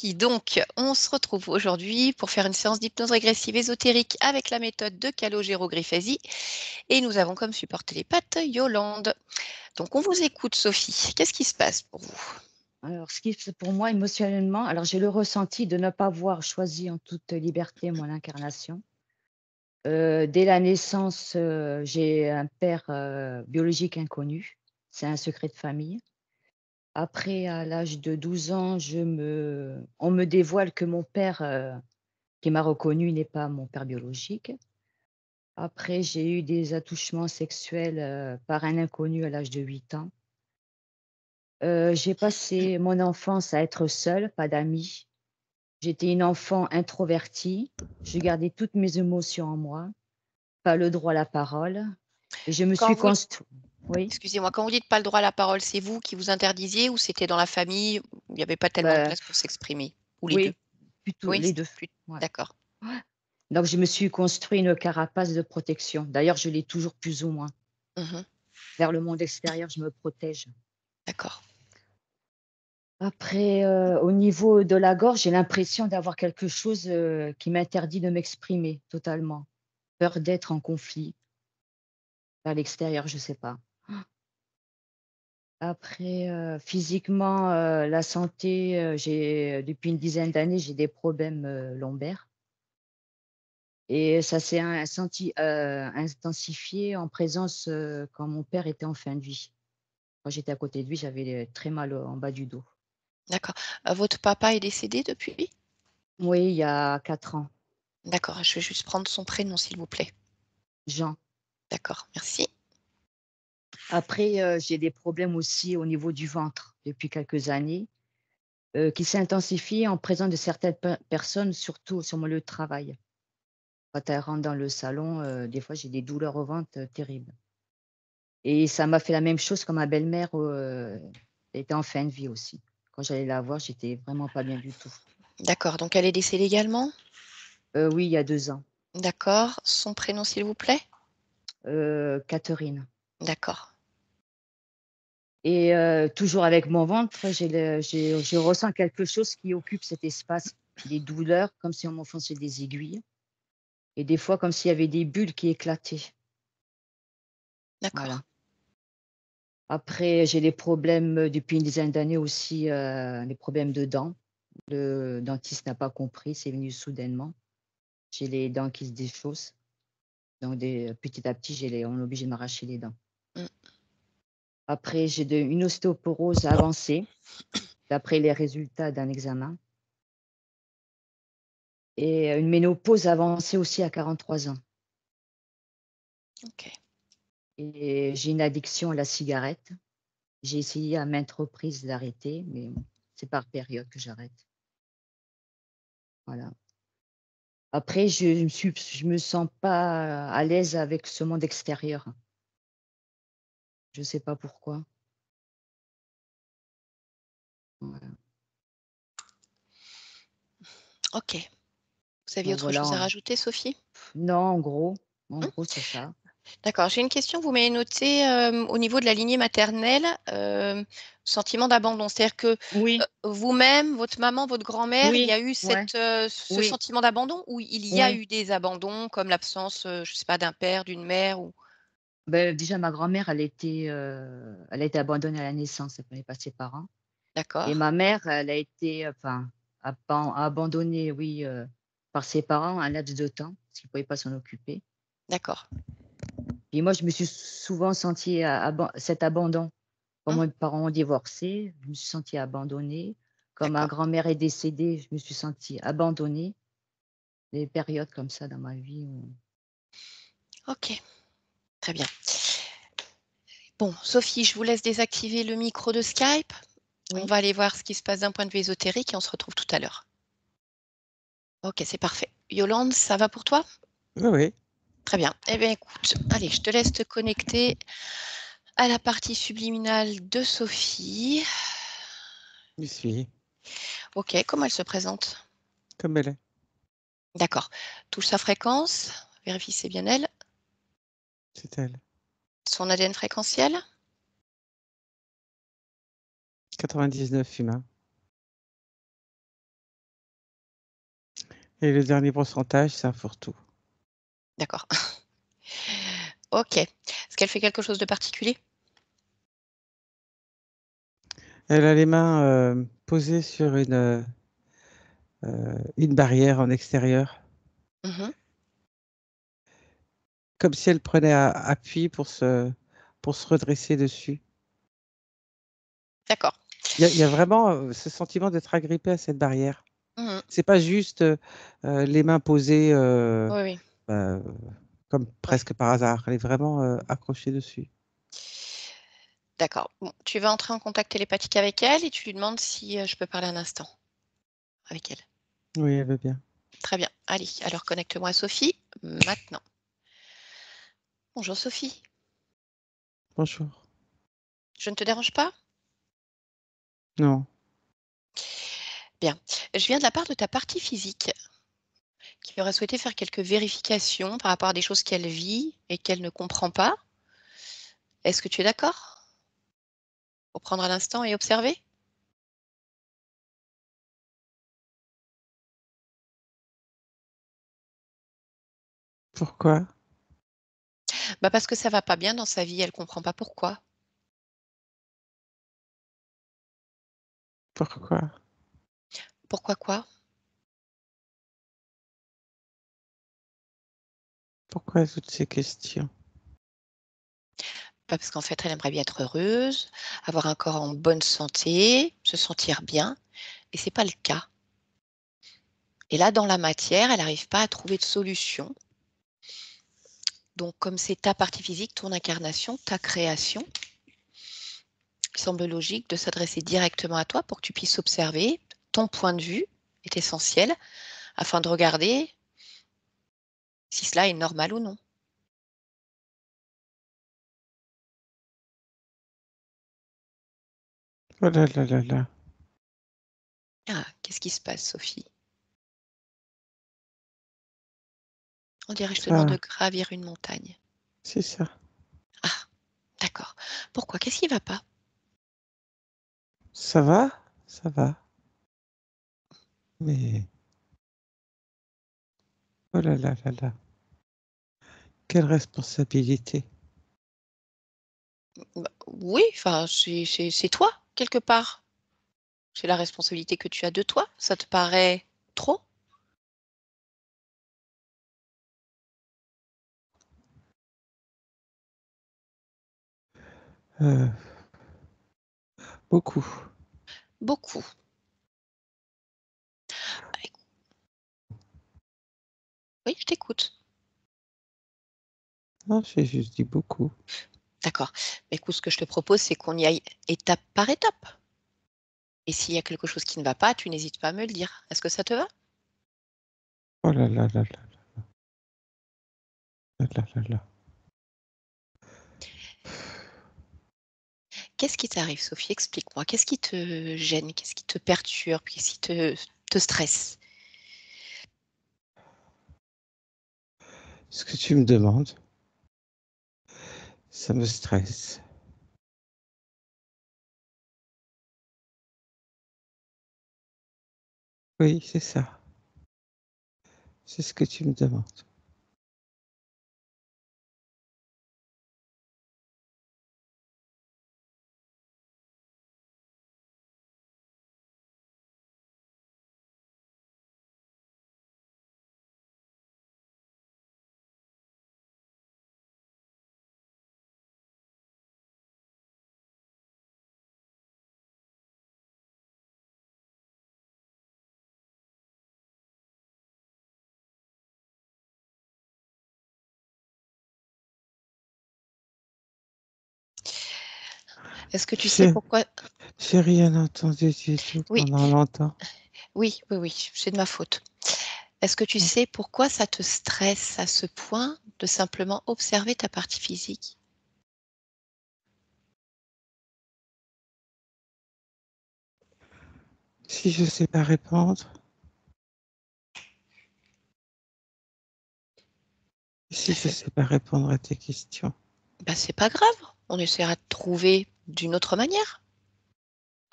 Sophie. Donc, on se retrouve aujourd'hui pour faire une séance d'hypnose régressive ésotérique avec la méthode de Calogero Griffesi. Et nous avons comme support télépathe Yolande. Donc, on vous écoute, Sophie. Qu'est-ce qui se passe pour vous? Alors, ce qui c'est pour moi émotionnellement, alors j'ai le ressenti de ne pas avoir choisi en toute liberté mon incarnation. Dès la naissance, j'ai un père, biologique inconnu. C'est un secret de famille. Après, à l'âge de 12 ans, on me dévoile que mon père, qui m'a reconnu n'est pas mon père biologique. Après, j'ai eu des attouchements sexuels, par un inconnu à l'âge de 8 ans. J'ai passé mon enfance à être seule, pas d'amis. J'étais une enfant introvertie, je gardais toutes mes émotions en moi, pas le droit à la parole et je me Quand suis vous, constru oui, excusez-moi, quand vous dites pas le droit à la parole, c'est vous qui vous interdisiez ou c'était dans la famille où il n'y avait pas tellement de bah, place pour s'exprimer? Ou les deux? oui, plutôt Oui, les 2. Ouais. d'accord. Ouais. Donc je me suis construit une carapace de protection. D'ailleurs, je l'ai toujours plus ou moins. Mhm, Vers le monde extérieur, je me protège. d'accord. Après, au niveau de la gorge, j'ai l'impression d'avoir quelque chose, qui m'interdit de m'exprimer totalement. Peur d'être en conflit. À l'extérieur, je sais pas. Après, physiquement, la santé, depuis une dizaine d'années, j'ai des problèmes, lombaires et ça s'est intensifié en présence, quand mon père était en fin de vie. Quand j'étais à côté de lui, j'avais, très mal, en bas du dos. D'accord. Votre papa est décédé depuis? Oui, il y a 4 ans. D'accord. Je vais juste prendre son prénom, s'il vous plaît. Jean. D'accord, merci. Après, j'ai des problèmes aussi au niveau du ventre depuis quelques années, qui s'intensifient en présence de certaines personnes, surtout sur mon lieu de travail. Quand elle rentre dans le salon, des fois, j'ai des douleurs au ventre, terribles et ça m'a fait la même chose quand ma belle-mère, était en fin de vie aussi. Quand j'allais la voir, j'étais vraiment pas bien du tout. D'accord, donc elle est décédée également? Oui, il y a 2 ans. D'accord. Son prénom, s'il vous plaît? Catherine D'accord. et toujours avec mon ventre, je ressens quelque chose qui occupe cet espace. Des douleurs comme si on m'enfonçait des aiguilles et des fois comme s'il y avait des bulles qui éclataient. D'accord. Voilà. Après, j'ai des problèmes, depuis une dizaine d'années aussi, des problèmes de dents. Le dentiste n'a pas compris, c'est venu soudainement. J'ai les dents qui se déchaussent, donc petit à petit, on est obligé de m'arracher les dents. Mmh. Après, j'ai une ostéoporose avancée, d'après les résultats d'un examen et une ménopause avancée aussi à 43 ans OK. et j'ai une addiction à la cigarette. J'ai essayé à maintes reprises d'arrêter, mais c'est par période que j'arrête. Voilà. Après, je me sens pas à l'aise avec ce monde extérieur. Je sais pas pourquoi. Voilà. OK. Vous aviez Donc autre voilà, chose à rajouter, Sophie? non, en Mmh? gros, c'est ça. D'accord, j'ai une question. Vous m'avez noté, au niveau de la lignée maternelle, sentiment d'abandon. C'est-à-dire que, Oui, vous-même, votre maman, votre grand-mère, il y oui, a eu ouais, ce oui, sentiment d'abandon ou il y a oui. eu des abandons comme l'absence, je sais pas, d'un père, d'une mère ou Déjà ma grand-mère, elle a été abandonnée à la naissance, elle connaît pas ses parents et d'accord, ma mère, elle a été, enfin, abandonnée, oui, par ses parents un laps de temps, parce qu'ils pouvaient pas s'en occuper d'accord. et moi, je me suis souvent sentie cet abandon. Quand Mmh, mes parents ont divorcé, je me suis sentie abandonnée. Quand ma d'accord. grand-mère est décédée, je me suis sentie abandonnée. Des périodes comme ça dans ma vie où OK, très bien. Bon, Sophie, je vous laisse désactiver le micro de Skype. On oui, va aller voir ce qui se passe d'un point de vue ésotérique et on se retrouve tout à l'heure. OK, c'est parfait. Yolande, ça va pour toi? Oui, oui, Très bien. Eh bien, écoute, allez, je te laisse te connecter à la partie subliminale de Sophie. j'y suis, OK, comment elle se présente? comme elle est. D'accord. Touche sa fréquence, vérifie si c'est bien elle. C'est elle. Son ADN fréquentiel, 99 humain. Et le dernier pourcentage, c'est un fourre-tout. D'accord. Ok. Est-ce qu'elle fait quelque chose de particulier? Elle a les mains posées sur une barrière en extérieur, Mhm. comme si elle prenait appui pour se redresser dessus. D'accord. Il y a vraiment ce sentiment d'être agrippé à cette barrière. Mhm. C'est pas juste les mains posées Oui, oui. bah, comme Ouais. presque par hasard. Elle est vraiment accrochée dessus. D'accord. Bon, tu vas entrer en contact télépathique avec elle et tu lui demandes si je peux parler un instant avec elle. Oui, elle veut bien. Très bien. Allez, alors connecte-moi à Sophie maintenant. Bonjour Sophie. Bonjour. Je ne te dérange pas? Non. Bien. Je viens de la part de ta partie physique qui aurait souhaité faire quelques vérifications par rapport à des choses qu'elle vit et qu'elle ne comprend pas. Est-ce que tu es d'accord pour prendre un instant et observer? Pourquoi? Bah parce que ça va pas bien dans sa vie, elle comprend pas pourquoi. Pourquoi? Pourquoi quoi? Pourquoi toutes ces questions? Bah parce qu'en fait, elle aimerait bien être heureuse, avoir un corps en bonne santé, se sentir bien, et c'est pas le cas. Et là, dans la matière, elle n'arrive pas à trouver de solution. Donc, comme c'est ta partie physique, ton incarnation, ta création, il semble logique de s'adresser directement à toi pour que tu puisses observer. Ton point de vue est essentiel afin de regarder si cela est normal ou non. Oh là là là là. Ah, qu'est-ce qui se passe, Sophie? On dirait que je te demande de Ça, gravir une montagne. c'est ça. Ah, d'accord. Pourquoi? Qu'est-ce qui ne va pas? Ça va? Ça va. Mais oh là là là là. Quelle responsabilité. Bah, oui, enfin, c'est toi, quelque part. C'est la responsabilité que tu as de toi. Ça te paraît trop? Euh, beaucoup. Beaucoup. Ah, oui, je t'écoute. Non, j'ai juste dit beaucoup. D'accord. Mais écoute, ce que je te propose, c'est qu'on y aille étape par étape. Et s'il y a quelque chose qui ne va pas, tu n'hésites pas à me le dire. Est-ce que ça te va? Oh là là là là là là là là. Qu'est-ce qui t'arrive, Sophie? Explique-moi. Qu'est-ce qui te gêne? Qu'est-ce qui te perturbe? Qu'est-ce qui te stresse? Ce que tu me demandes, ça me stresse. Oui, c'est ça. C'est ce que tu me demandes. Est-ce que tu sais J'ai pourquoi? j'ai rien entendu du tout Oui, pendant longtemps. oui, oui, oui, c'est de ma faute. Est-ce que tu sais pourquoi ça te stresse à ce point de simplement observer ta partie physique? Si je sais pas répondre, si je C'est sais pas répondre à tes questions. bah, c'est pas grave, on essaiera de trouver d'une autre manière.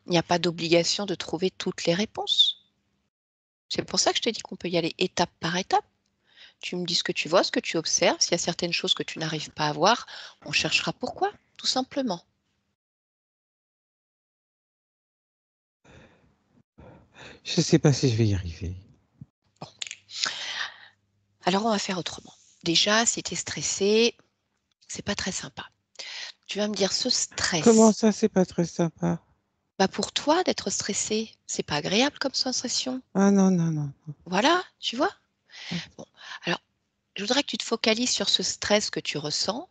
Il n'y a pas d'obligation de trouver toutes les réponses. C'est pour ça que je te dis qu'on peut y aller étape par étape. Tu me dis ce que tu vois, ce que tu observes. S'il y a certaines choses que tu n'arrives pas à voir, on cherchera pourquoi, tout simplement. Je sais pas si je vais y arriver. Alors, on va faire autrement. Déjà, si tu es stressé, c'est pas très sympa. Tu vas me dire ce Comment stress. ça, c'est pas très sympa? Bah pour toi, d'être stressé, c'est pas agréable comme sensation. Ah non, non, non. Voilà, tu vois? non. Bon, alors, je voudrais que tu te focalises sur ce stress que tu ressens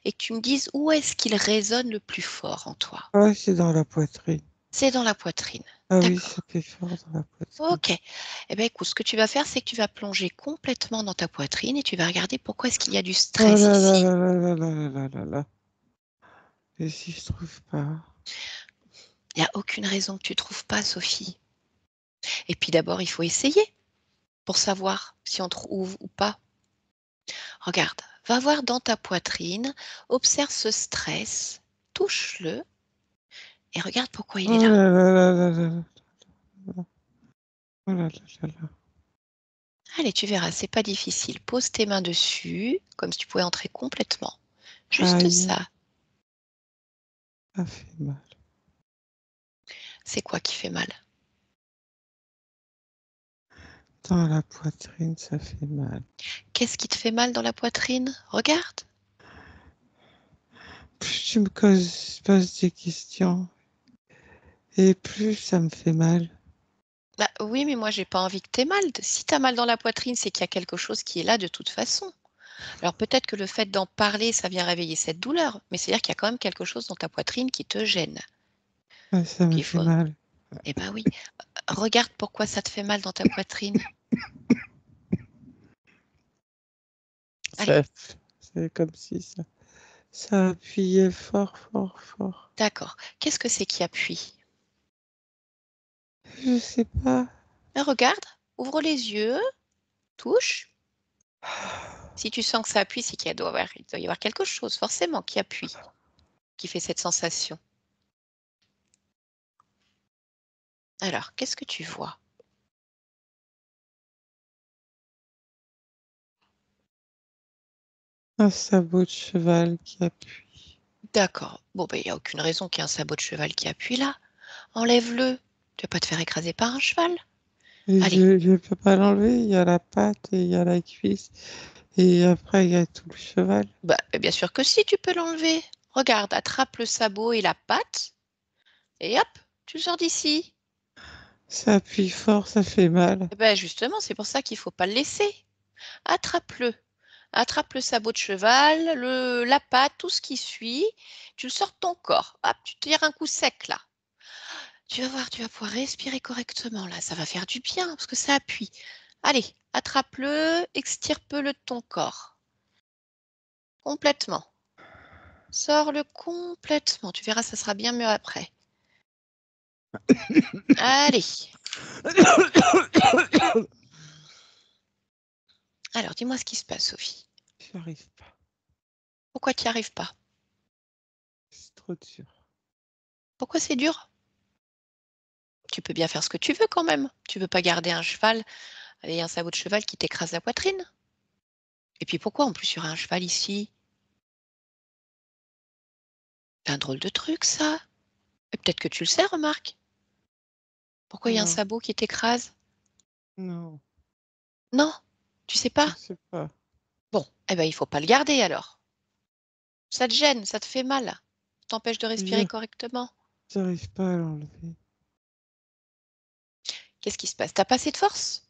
et que tu me dises où est-ce qu'il résonne le plus fort en toi. Ah, c'est dans la poitrine. C'est dans la poitrine. Ah oui, ça D'accord. fait fort dans la poitrine. Ok. Eh bien, écoute, ce que tu vas faire, c'est que tu vas plonger complètement dans ta poitrine et tu vas regarder pourquoi est-ce qu'il y a du Oh stress là là ici. là là là là là là là là. Et si je trouve pas? Il n'y a aucune raison que tu ne trouves pas, Sophie. Et puis d'abord, il faut essayer pour savoir si on trouve ou pas. Regarde, va voir dans ta poitrine, observe ce stress, touche-le et regarde pourquoi il est Oh là. là là là là là là. Oh là là là là. Allez, tu verras, c'est pas difficile. Pose tes mains dessus, comme si tu pouvais entrer complètement. Juste Aïe, ça. ça fait mal. C'est quoi qui fait mal? Dans la poitrine, ça fait mal. Qu'est-ce qui te fait mal dans la poitrine? Regarde. Plus tu me poses des questions, et plus ça me fait mal. Bah oui, mais moi j'ai pas envie que t'aies mal. Si t'as mal dans la poitrine, c'est qu'il y a quelque chose qui est là de toute façon. Alors peut-être que le fait d'en parler, ça vient réveiller cette douleur, mais c'est-à-dire qu'il y a quand même quelque chose dans ta poitrine qui te gêne. Ah, ça Donc me il fait faut. mal. Eh ben oui. Regarde pourquoi ça te fait mal dans ta poitrine. Allez, Ça, c'est comme si ça appuyait fort, fort, fort. d'accord. Qu'est-ce que c'est qui appuie? Je sais pas. Regarde, ouvre les yeux, touche. Si tu sens que ça appuie, c'est il doit y avoir quelque chose forcément qui appuie, qui fait cette sensation. Alors, qu'est-ce que tu vois? Un sabot de cheval qui appuie. D'accord. Bon, ben, il n'y a aucune raison qu'il y ait un sabot de cheval qui appuie là. Enlève-le. Tu vas pas te faire écraser par un cheval. Et Allez. je peux pas l'enlever. Il y a la patte et il y a la cuisse. Et après, il y a tout le cheval. Bah, bien sûr que si, tu peux l'enlever. Regarde, attrape le sabot et la patte, et hop, tu sors d'ici. Ça appuie fort, ça fait mal. Eh ben, justement, c'est pour ça qu'il faut pas le laisser. Attrape-le. Attrape le sabot de cheval, la patte, tout ce qui suit. Tu le sors de ton corps. Hop, tu tires un coup sec là. Tu vas voir, tu vas pouvoir respirer correctement là. Ça va faire du bien parce que ça appuie. Allez, attrape-le, extirpe-le de ton corps. Complètement. Sors-le complètement. Tu verras, ça sera bien mieux après. Allez. Alors, dis-moi ce qui se passe, Sophie. J'y arrive pas. Pourquoi tu n'y arrives pas? C'est trop dur. Pourquoi c'est dur? Tu peux bien faire ce que tu veux quand même. Tu veux pas garder un cheval et un sabot de cheval qui t'écrase la poitrine. Et puis pourquoi en plus il y aurait un cheval ici? C'est un drôle de truc ça. Et peut-être que tu le sais, remarque. Pourquoi il y a un Non, sabot qui t'écrase? non, Non, tu sais je pas. sais pas. Bon, eh ben il faut pas le garder alors. Ça te gêne, ça te fait mal. Ça t'empêche de respirer Je- correctement. J'arrive pas à l'enlever. Qu'est-ce qui se passe? T'as pas assez de force?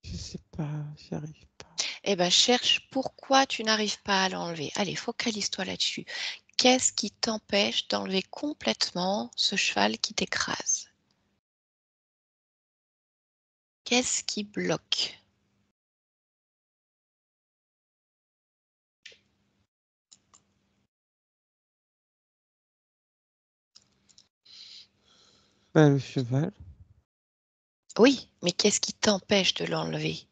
Je sais pas, j'y arrive pas. Eh ben cherche pourquoi tu n'arrives pas à l'enlever. Allez, focalise-toi là-dessus. Qu'est-ce qui t'empêche d'enlever complètement ce cheval qui t'écrase? Qu'est-ce qui bloque? Bah, le cheval. Oui, mais qu'est-ce qui t'empêche de l'enlever?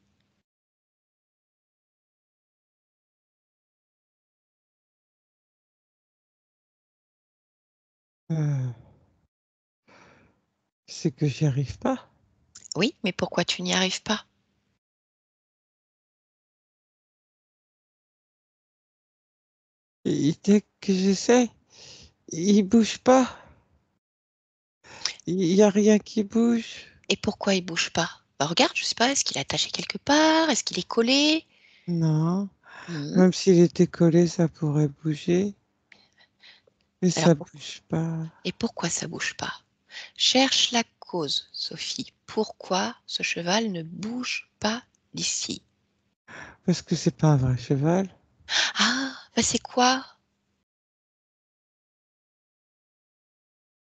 euh, c'est que j'y arrive pas. Oui, mais pourquoi tu n'y arrives pas? Dès que j'essaie, il bouge pas. Il n'y a rien qui bouge. Et pourquoi il bouge pas? Bah, regarde, je sais pas, est-ce qu'il est attaché quelque part? Est-ce qu'il est collé? Non. Mhm. Même s'il était collé, ça pourrait bouger. Mais Alors, ça bouge pas. et pourquoi ça bouge pas? Cherche la cause, Sophie. Pourquoi ce cheval ne bouge pas d'ici? Parce que c'est pas un vrai cheval. Ah, bah c'est quoi?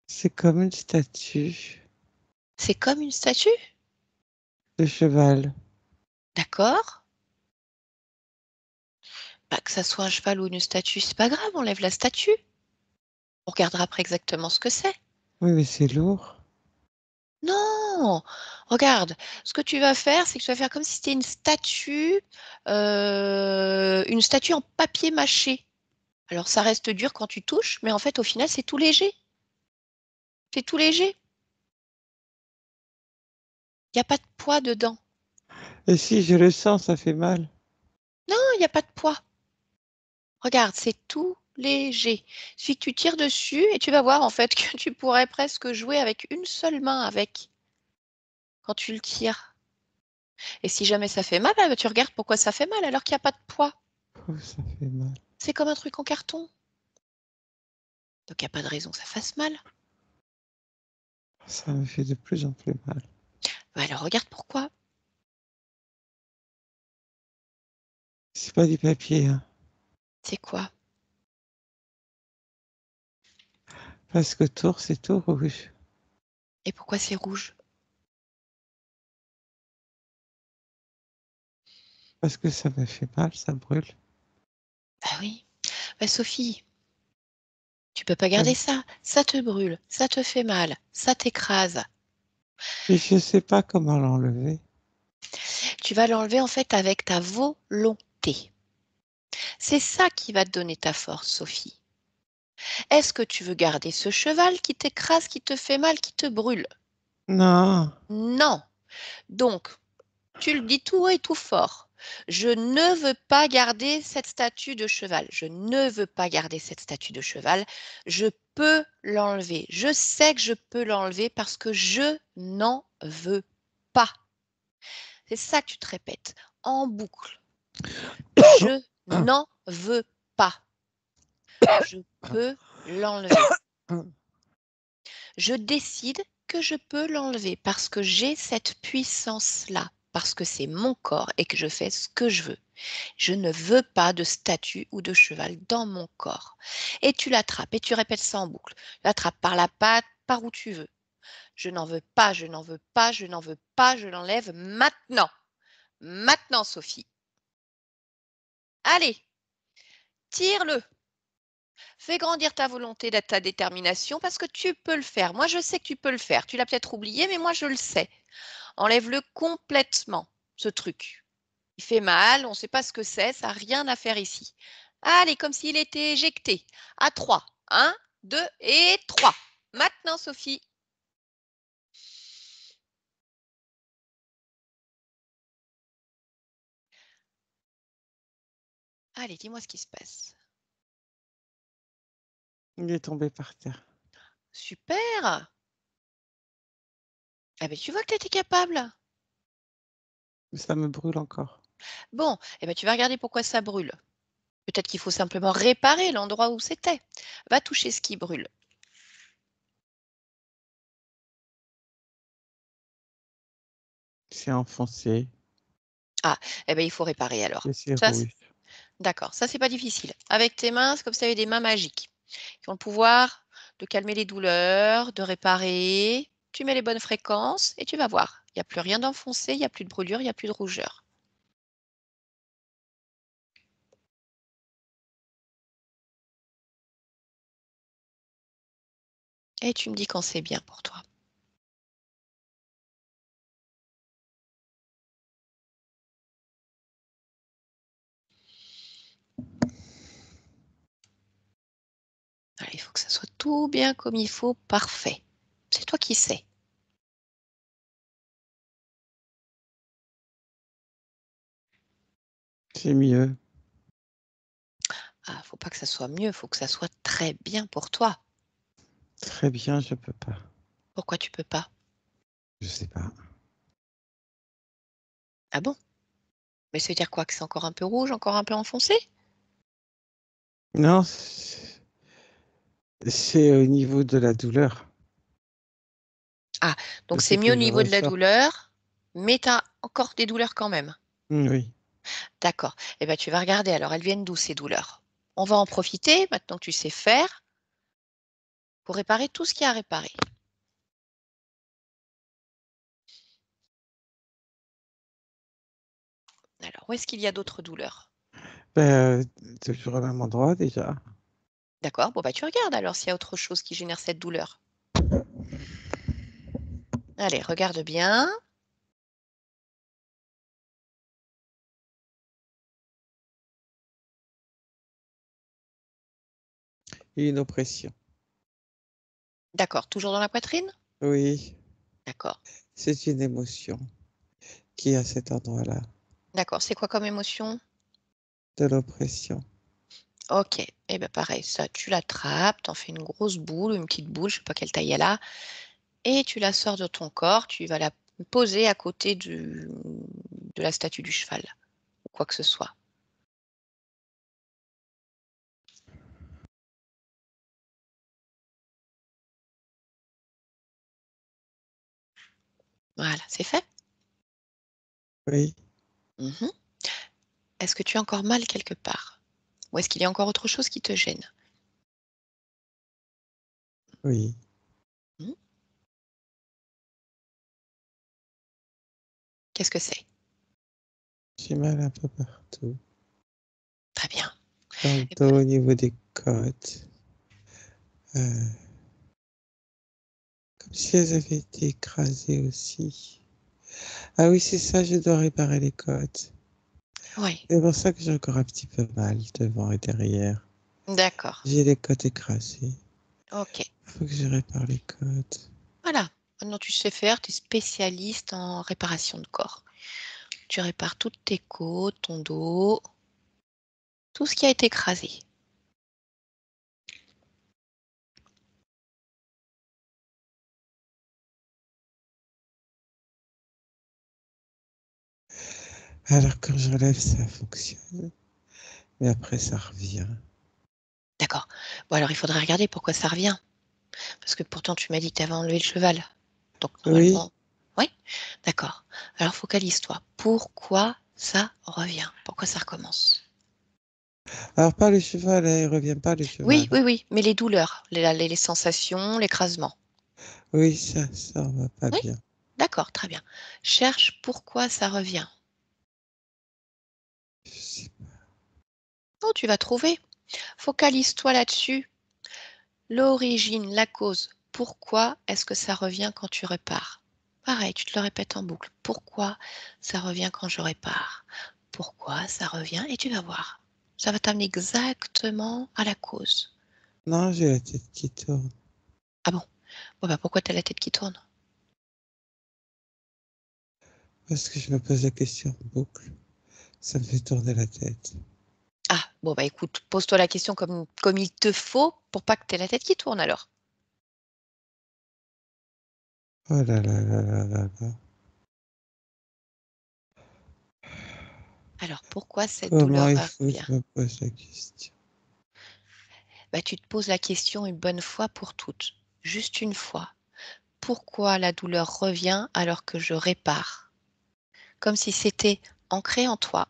C'est comme une statue C'est comme une statue? de cheval. D'accord? Bah, que ça soit un cheval ou une statue, c'est pas grave, on lève la statue. On regardera après exactement ce que c'est. Oui, mais c'est lourd. Non! Regarde, ce que tu vas faire, c'est que tu vas faire comme si c'était une statue en papier mâché. Alors ça reste dur quand tu touches, mais en fait au final c'est tout léger. C'est tout léger. Il n'y a pas de poids dedans. Et si je le sens, ça fait mal. Non, il n'y a pas de poids. Regarde, c'est tout léger. Il suffit que tu tires dessus et tu vas voir en fait que tu pourrais presque jouer avec une seule main avec quand tu le tires. Et si jamais ça fait mal, tu regardes pourquoi ça fait mal alors qu'il n'y a pas de poids. Oh, ça fait mal. C'est comme un truc en carton. Donc il n'y a pas de raison que ça fasse mal. Ça me fait de plus en plus mal. Bah, alors regarde pourquoi. C'est pas du papier, hein. C'est quoi? Parce que tour, c'est tout rouge. Et pourquoi c'est rouge? Parce que ça me fait mal, ça brûle. Bah oui. Bah, Sophie, tu peux pas Ouais. garder ça. Ça te brûle, ça te fait mal, ça t'écrase. Et je sais pas comment l'enlever. Tu vas l'enlever en fait avec ta volonté. C'est ça qui va te donner ta force, Sophie. Est-ce que tu veux garder ce cheval qui t'écrase, qui te fait mal, qui te brûle? Non, Non. Donc, tu le dis tout haut et tout fort. Je ne veux pas garder cette statue de cheval. Je ne veux pas garder cette statue de cheval. Je peux l'enlever. Je sais que je peux l'enlever parce que je n'en veux pas. C'est ça que tu te répètes en boucle. Je n'en veux pas. Je peux l'enlever. Je décide que je peux l'enlever parce que j'ai cette puissance-là, parce que c'est mon corps et que je fais ce que je veux. Je ne veux pas de statue ou de cheval dans mon corps. Et tu l'attrapes et tu répètes ça en boucle. Tu l'attrapes par la patte, par où tu veux. Je n'en veux pas, je n'en veux pas, je n'en veux pas, je l'enlève maintenant. Maintenant, Sophie. Allez, tire-le. Fais grandir ta volonté, ta détermination, parce que tu peux le faire. Moi, je sais que tu peux le faire. Tu l'as peut-être oublié, mais moi, je le sais. Enlève-le complètement, ce truc. Il fait mal, on ne sait pas ce que c'est, ça n'a rien à faire ici. Allez, comme s'il était éjecté. À 3. 1, 2 et 3. Maintenant, Sophie. Allez, dis-moi ce qui se passe. il est tombé par terre. Super. Ah ben, tu vois que tu étais capable. Ça me brûle encore. Bon, eh ben, tu vas regarder pourquoi ça brûle. Peut-être qu'il faut simplement réparer l'endroit où c'était. Va toucher ce qui brûle. C'est enfoncé Ah, eh ben, il faut réparer alors. et c'est Ça, rouge. d'accord, ça c'est pas difficile. Avec tes mains, c'est comme si tu avais des mains magiques qui ont le pouvoir de calmer les douleurs, de réparer. Tu mets les bonnes fréquences et tu vas voir. Il n'y a plus rien d'enfoncé, il n'y a plus de brûlure, il n'y a plus de rougeur. Et tu me dis quand c'est bien pour toi. Voilà, il faut que ça soit tout bien comme il faut, parfait. C'est toi qui sais. C'est mieux. Ah, faut pas que ça soit mieux, faut que ça soit très bien pour toi. Très bien, je peux pas. Pourquoi tu peux pas? Je sais pas. Ah bon? Mais ça veut dire quoi? Que c'est encore un peu rouge, encore un peu enfoncé? Non, c'est au niveau de la douleur. Ah, donc Ce c'est mieux que au je niveau de la ressens. douleur, mais tu as encore des douleurs quand même. Oui. D'accord. Eh ben, tu vas regarder alors, elles viennent d'où ces douleurs? On va en profiter, maintenant que tu sais faire, pour réparer tout ce qu'il y a à réparer. Alors, où est-ce qu'il y a d'autres douleurs? Ben, toujours au même endroit déjà. D'accord, bon bah tu regardes alors s'il y a autre chose qui génère cette douleur. Allez, regarde bien. Et une oppression. D'accord, toujours dans la poitrine? Oui, D'accord. c'est une émotion qui est à cet endroit-là, D'accord, c'est quoi comme émotion? de l'oppression. Ok, et bien pareil, ça tu l'attrapes, t'en fais une grosse boule, une petite boule, je sais pas quelle taille elle a, et tu la sors de ton corps, tu vas la poser à côté de la statue du cheval, ou quoi que ce soit. Voilà, c'est fait. Oui, Mhm. Est-ce que tu as encore mal quelque part? Ou est-ce qu'il y a encore autre chose qui te gêne? oui. Mhm. Qu'est-ce que c'est? J'ai mal un peu partout. Très bien. Dans le Eh ben, dos, au niveau des côtes. euh, Comme si elles avaient été écrasées aussi. Ah oui, c'est ça, je dois réparer les côtes. oui, C'est pour ça que j'ai encore un petit peu mal devant et derrière. d'accord. J'ai les côtes écrasées. Ok. Faut que je répare les côtes. Voilà. Maintenant, tu sais faire, tu es spécialiste en réparation de corps. Tu répares toutes tes côtes, ton dos, tout ce qui a été écrasé. Alors quand je relève, ça fonctionne. Mais après, ça revient. D'accord. Bon, alors, il faudrait regarder pourquoi ça revient. Parce que pourtant, tu m'as dit que tu avais enlevé le cheval. Donc, Oui. normalement, oui. D'accord. Alors, focalise-toi. Pourquoi ça revient? Pourquoi ça recommence? Alors pas le cheval, hein, il revient pas le Oui, cheval. oui, oui. Mais les douleurs, les sensations, l'écrasement. Oui, ça va pas Oui, bien. d'accord, très bien. Cherche pourquoi ça revient. Je sais Oh, tu vas trouver. Focalise-toi là-dessus. L'origine, la cause. Pourquoi est-ce que ça revient quand tu répares? Pareil, tu te le répètes en boucle. Pourquoi ça revient quand je répare? Pourquoi ça revient? Et tu vas voir. Ça va t'amener exactement à la cause. Non, j'ai la tête qui tourne. Ah bon? Bon, bah, pourquoi tu as la tête qui tourne? Parce que je me pose la question en boucle. Ça me fait tourner la tête. Ah, bon, bah écoute, pose-toi la question comme il te faut pour pas que tu aies la tête qui tourne alors. Oh là là là là là là. Alors, pourquoi cette Comment douleur il faut que revient? je me pose la question? Bah, tu te poses la question une bonne fois pour toutes, juste une fois. Pourquoi la douleur revient alors que je répare? Comme si c'était ancré en toi,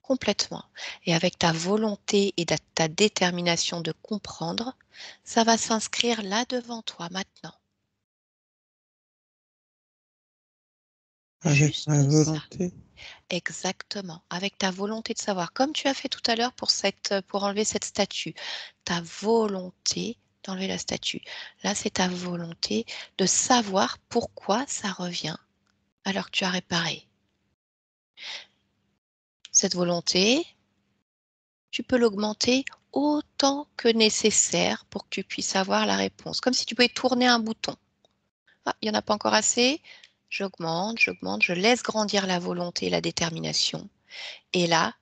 complètement. Et avec ta volonté et ta détermination de comprendre, ça va s'inscrire là devant toi maintenant. Avec ma Juste ça. volonté? Exactement. Avec ta volonté de savoir, comme tu as fait tout à l'heure pour enlever cette statue. Ta volonté d'enlever la statue. Là, c'est ta volonté de savoir pourquoi ça revient alors que tu as réparé. Cette volonté, tu peux l'augmenter autant que nécessaire pour que tu puisses avoir la réponse. Comme si tu pouvais tourner un bouton. Ah, il n'y en a pas encore assez. J'augmente, je laisse grandir la volonté et la détermination. Et là,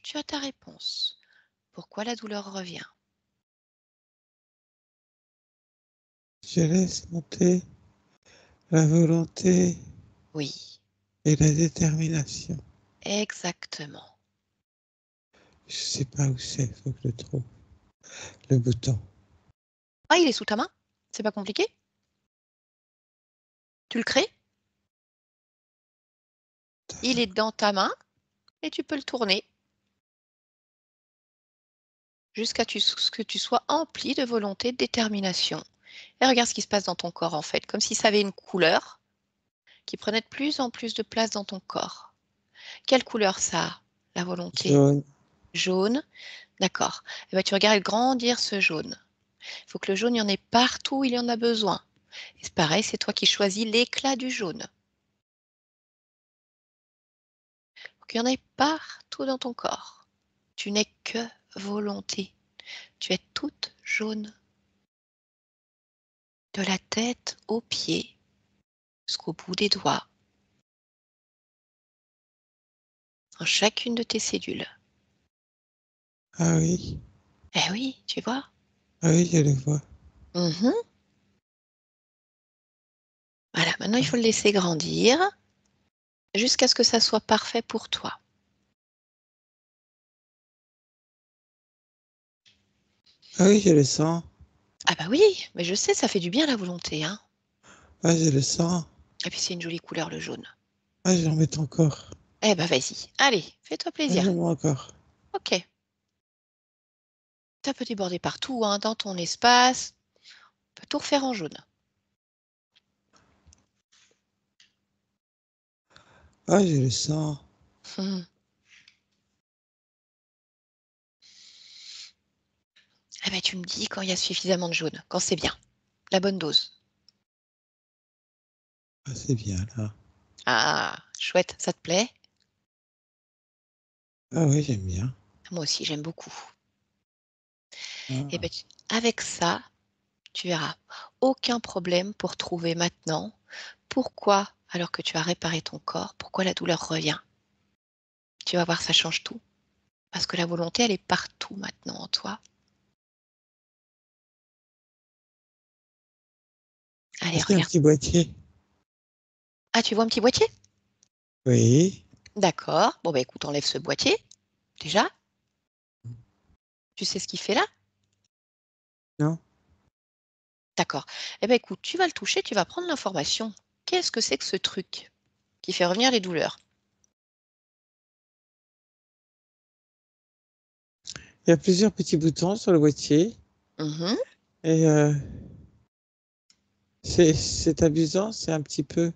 tu as ta réponse. Pourquoi la douleur revient? Je laisse monter la volonté Oui, et la détermination. exactement. Je sais pas où c'est, faut que je le trouve. Le bouton. Ah, il est sous ta main? C'est pas compliqué? Tu le crées? Il est dans ta main et tu peux le tourner jusqu'à ce que tu sois empli de volonté, de détermination. Et regarde ce qui se passe dans ton corps en fait, comme si ça avait une couleur qui prenait de plus en plus de place dans ton corps. Quelle couleur ça a, la volonté? Jaune. Jaune. D'accord. Et ben, tu regardes grandir ce jaune. Il faut que le jaune, il y en ait partout où il y en a besoin. Et c'est pareil, c'est toi qui choisis l'éclat du jaune. Il faut qu'il y en ait partout dans ton corps. Tu n'es que volonté. Tu es toute jaune. De la tête aux pieds, jusqu'au bout des doigts, dans chacune de tes cellules. Ah oui. Eh oui, tu vois? Ah oui, je le vois. Mhm. Voilà, maintenant il faut le laisser grandir jusqu'à ce que ça soit parfait pour toi. Ah oui, je le sens. Ah bah oui, mais je sais, ça fait du bien la volonté, hein. Ah, je le sens. Et puis c'est une jolie couleur le jaune. Ah, j'en mets encore. Eh ben vas-y, allez, fais-toi Ah, j'en plaisir. mets encore. Ok. Ça peut déborder partout, hein, dans ton espace. On peut tout refaire en jaune. Ah, je le sens. Mhm. Eh ben tu me dis quand il y a suffisamment de jaune, quand c'est bien, la bonne dose. Ah, c'est bien là. Ah, chouette, ça te plaît? Ah oui, j'aime bien. Moi aussi, j'aime beaucoup. Et Ah, ben, avec ça, tu verras, aucun problème pour trouver maintenant pourquoi, alors que tu as réparé ton corps, pourquoi la douleur revient. Tu vas voir, ça change tout. Parce que la volonté, elle est partout maintenant en toi. ah, Allez, c'est un regarde. petit boîtier. Ah, tu vois un petit boîtier? Oui. D'accord. Bon, bah écoute, enlève ce boîtier, déjà. Tu sais ce qu'il fait là? Non. D'accord. Eh ben écoute, tu vas le toucher, tu vas prendre l'information. Qu'est-ce que c'est que ce truc qui fait revenir les douleurs? Il y a plusieurs petits boutons sur le boîtier. Mhm. Et c'est amusant. C'est un petit peu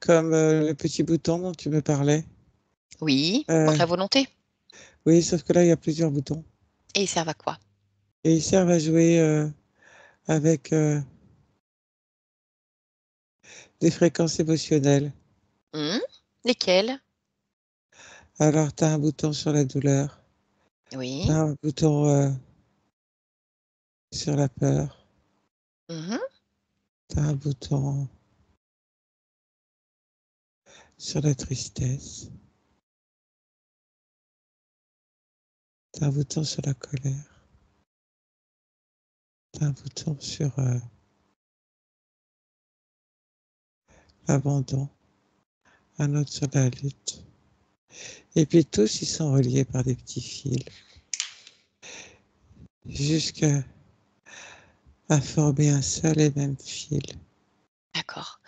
comme le petit bouton dont tu me parlais. Oui, pour Euh, la volonté. oui, sauf que là, il y a plusieurs boutons. Et ils servent à quoi? Et ils servent à jouer avec des fréquences émotionnelles. Hmm. Lesquels? Alors, tu as un bouton sur la douleur. Tu Oui. as un bouton sur la peur. Mhm. Tu as un bouton sur la tristesse. Tu as un bouton sur la colère. Tu as un bouton sur l'abandon. Un autre sur la lutte. Et puis tous, ils sont reliés par des petits fils. Jusqu'à former un seul et même fil. D'accord.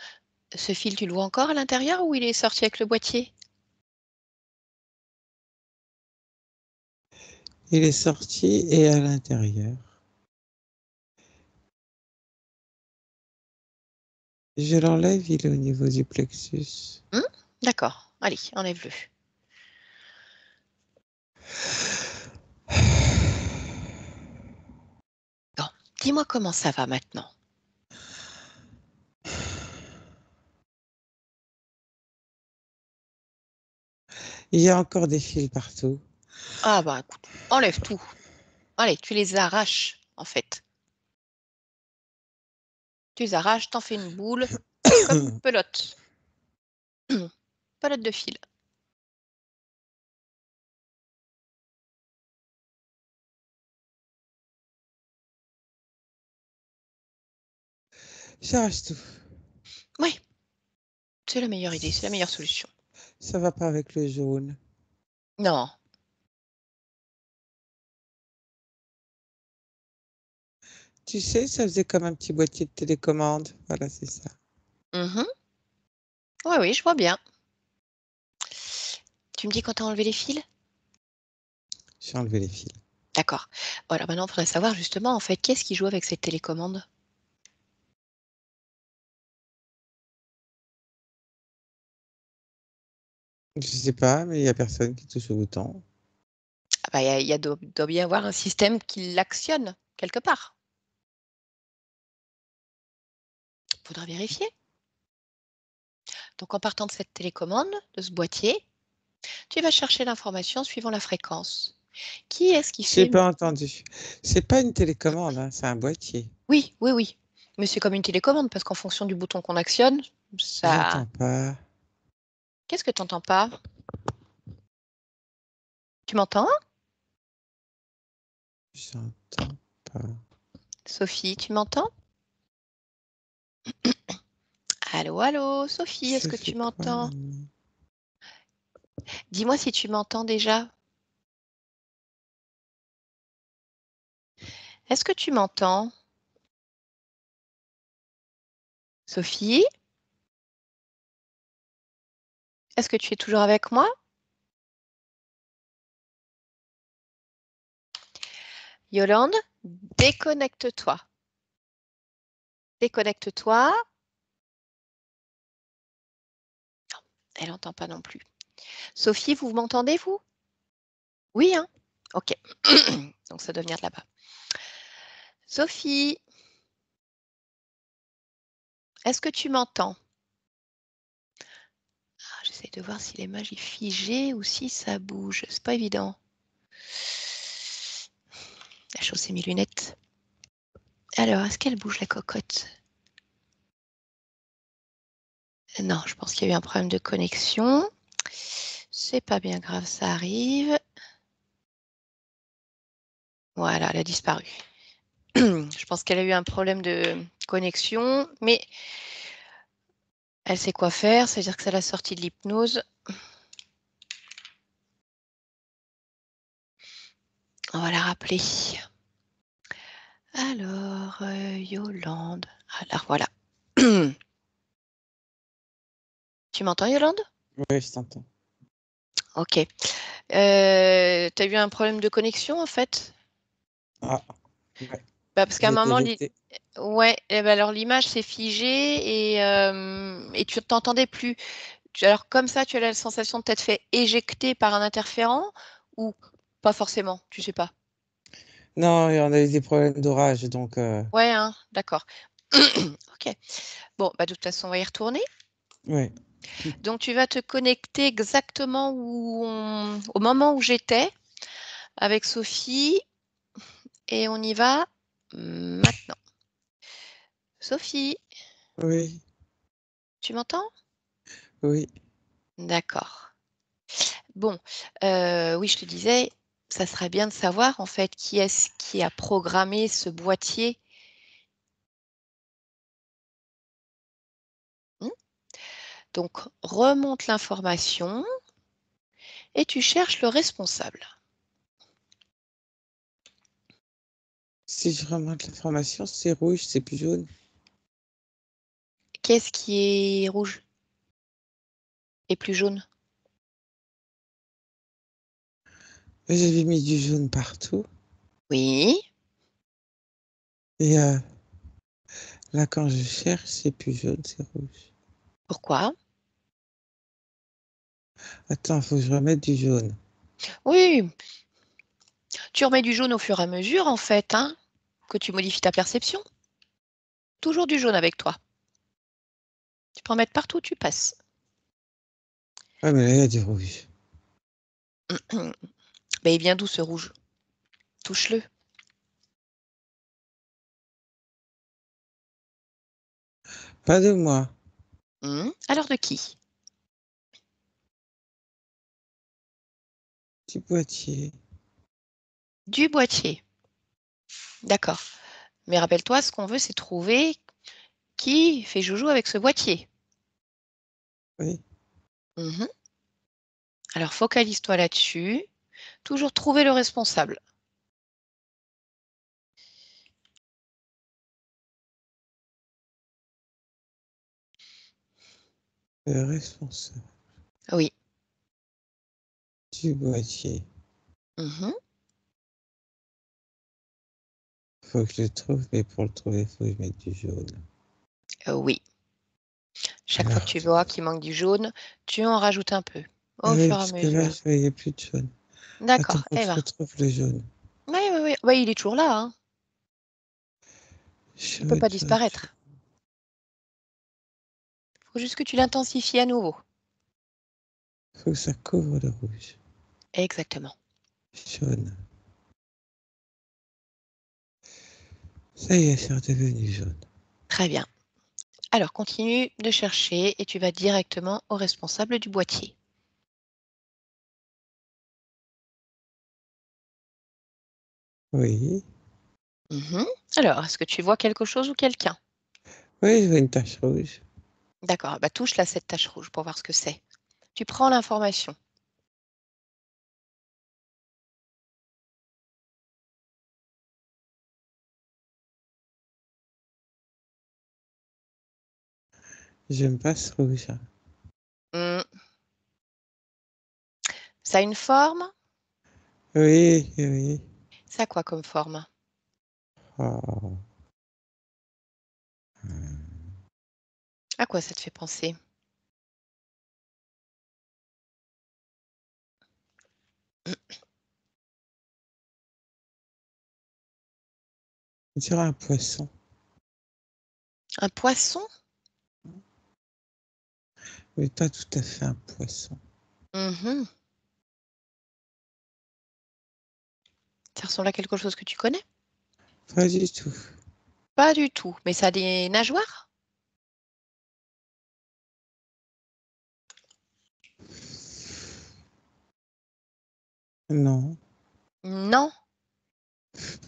Ce fil, tu le vois encore à l'intérieur ou il est sorti avec le boîtier? Il est sorti et à l'intérieur. Je l'enlève, il est au niveau du plexus. Hmm. D'accord. Allez, enlève-le. Bon, dis-moi comment ça va maintenant. Il y a encore des fils partout. Ah bah écoute, enlève tout. Allez, tu les arraches en fait. Tu les arraches, t'en fais une boule, comme une pelote. Pelote de fil. J'arrache tout. Oui, c'est la meilleure idée, c'est la meilleure solution. Ça va pas avec le jaune. Non. Tu sais, ça faisait comme un petit boîtier de télécommande. Voilà, c'est ça. Mhm. Oui, oui, je vois bien. Tu me dis quand tu as enlevé les fils? J'ai enlevé les fils. D'accord. Bon, alors maintenant, il faudrait savoir justement, en fait, qu'est-ce qui joue avec cette télécommande? Je sais pas, mais il y a personne qui touche au bouton. Ah bah, doit bien y avoir un système qui l'actionne quelque part. Faudra vérifier. Donc, en partant de cette télécommande, de ce boîtier, tu vas chercher l'information suivant la fréquence. Qui est-ce qui J'ai fait... pas entendu. C'est pas une télécommande, hein, c'est un boîtier. Oui, oui, oui. Mais c'est comme une télécommande, parce qu'en fonction du bouton qu'on actionne, ça... J'entends pas. Qu'est-ce que tu n'entends pas? Tu m'entends? J'entends pas. Sophie, tu m'entends? Allô, allô, Sophie, est-ce Je que fais tu quoi, m'entends? maman? Dis-moi si tu m'entends déjà. Est-ce que tu m'entends? Sophie, est-ce que tu es toujours avec moi? Yolande, déconnecte-toi. Déconnecte-toi. Elle n'entend pas non plus. Sophie, vous m'entendez, vous? Oui, hein? Ok. Donc ça doit venir de là-bas. Sophie, est-ce que tu m'entends? Ah, j'essaie de voir si l'image est figée ou si ça bouge. C'est pas évident. La chose, c'est mes lunettes. Alors, est-ce qu'elle bouge la cocotte? Non, je pense qu'il y a eu un problème de connexion. C'est pas bien grave, ça arrive. Voilà, elle a disparu. Je pense qu'elle a eu un problème de connexion, mais elle sait quoi faire, c'est-à-dire que c'est la sortie de l'hypnose. On va la rappeler. Alors, Yolande. Alors, voilà. Tu m'entends, Yolande? Oui, je t'entends. Ok. Tu as eu un problème de connexion, en fait? Ah, ouais. Bah, parce qu'à un J'étais moment, jeté. ouais, eh ben alors l'image s'est figée et tu ne t'entendais plus. Alors, comme ça, tu as la sensation de t'être fait éjecter par un interférent ou pas forcément, tu sais pas. Non, et on a eu des problèmes d'orage, donc Ouais, hein, d'accord. Ok. Bon, bah, de toute façon, on va y retourner. ouais. Donc, tu vas te connecter exactement au moment où j'étais avec Sophie et on y va maintenant. Sophie, Oui, tu m'entends? oui. D'accord. Bon, oui, je te disais, ça serait bien de savoir en fait qui est-ce qui a programmé ce boîtier. Hmm. Donc, remonte l'information et tu cherches le responsable. Si je remonte l'information, c'est rouge, c'est plus jaune. Qu'est-ce qui est rouge et plus jaune? J'avais mis du jaune partout. Oui. Et là, quand je cherche, c'est plus jaune, c'est rouge. Pourquoi? Attends, faut que je remette du jaune. Oui, tu remets du jaune au fur et à mesure, en fait, hein, que tu modifies ta perception. Toujours du jaune avec toi. Tu peux en mettre partout où tu passes. Ouais, mais là, il y a du rouge. Mais il vient d'où ce rouge? Touche-le. Pas de moi. Alors de qui? Petit boîtier. Du boîtier. D'accord. Mais rappelle-toi, ce qu'on veut, c'est trouver qui fait joujou avec ce boîtier. Oui. Mhm. Alors, focalise-toi là-dessus. Toujours trouver le responsable. Le responsable Oui. du boîtier. Mhm. Faut que je le trouve, mais pour le trouver, il faut que je mette du jaune. Oui. Chaque fois Alors, que tu vois qu'il manque du jaune, tu en rajoutes un peu ah au oui, fur et à parce que là, mesure. je voyais plus de jaune. Attends, D'accord. faut que Eh je ben. retrouve le jaune. Oui, oui, oui. Ouais, il est toujours là. Hein. Il ne peut Jaune, pas jaune, jaune. disparaître. Il faut juste que tu l'intensifies à nouveau. Faut que ça couvre le rouge. Exactement. Jaune. Ça y est, c'est redevenu jaune. Très bien. Alors, continue de chercher et tu vas directement au responsable du boîtier. Oui. Mhm. Alors, est-ce que tu vois quelque chose ou quelqu'un? Oui, je vois une tache rouge. D'accord. Bah, touche là cette tache rouge pour voir ce que c'est. Tu prends l'information. J'aime pas ce rouge. Hmm. Ça a une forme? Oui, oui. Ça a quoi comme forme? Oh. À quoi ça te fait penser? On dirait un poisson. Un poisson? Mais pas tout à fait un poisson. Mhm. Ça ressemble à quelque chose que tu connais? Pas du tout. Pas du tout. Mais ça a des nageoires? Non, Non.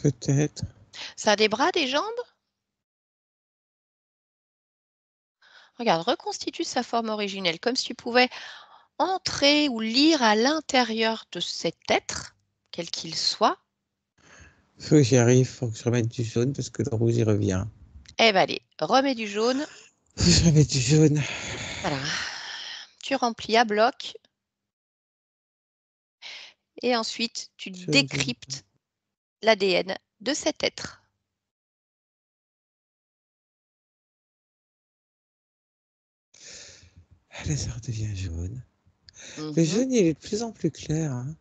peut-être. Ça a des bras, des jambes? Regarde, reconstitue sa forme originelle, comme si tu pouvais entrer ou lire à l'intérieur de cet être, quel qu'il soit. Faut que j'y arrive, faut que je remette du jaune parce que le rouge il revient. Eh bien, allez, remets du jaune. Faut que je remette du jaune. Voilà. Tu remplis à bloc et ensuite tu Jaune, jaune. décryptes l'ADN de cet être. Ah, là, ça redevient jaune. Le Mhm. jaune, il est de plus en plus clair. Hein.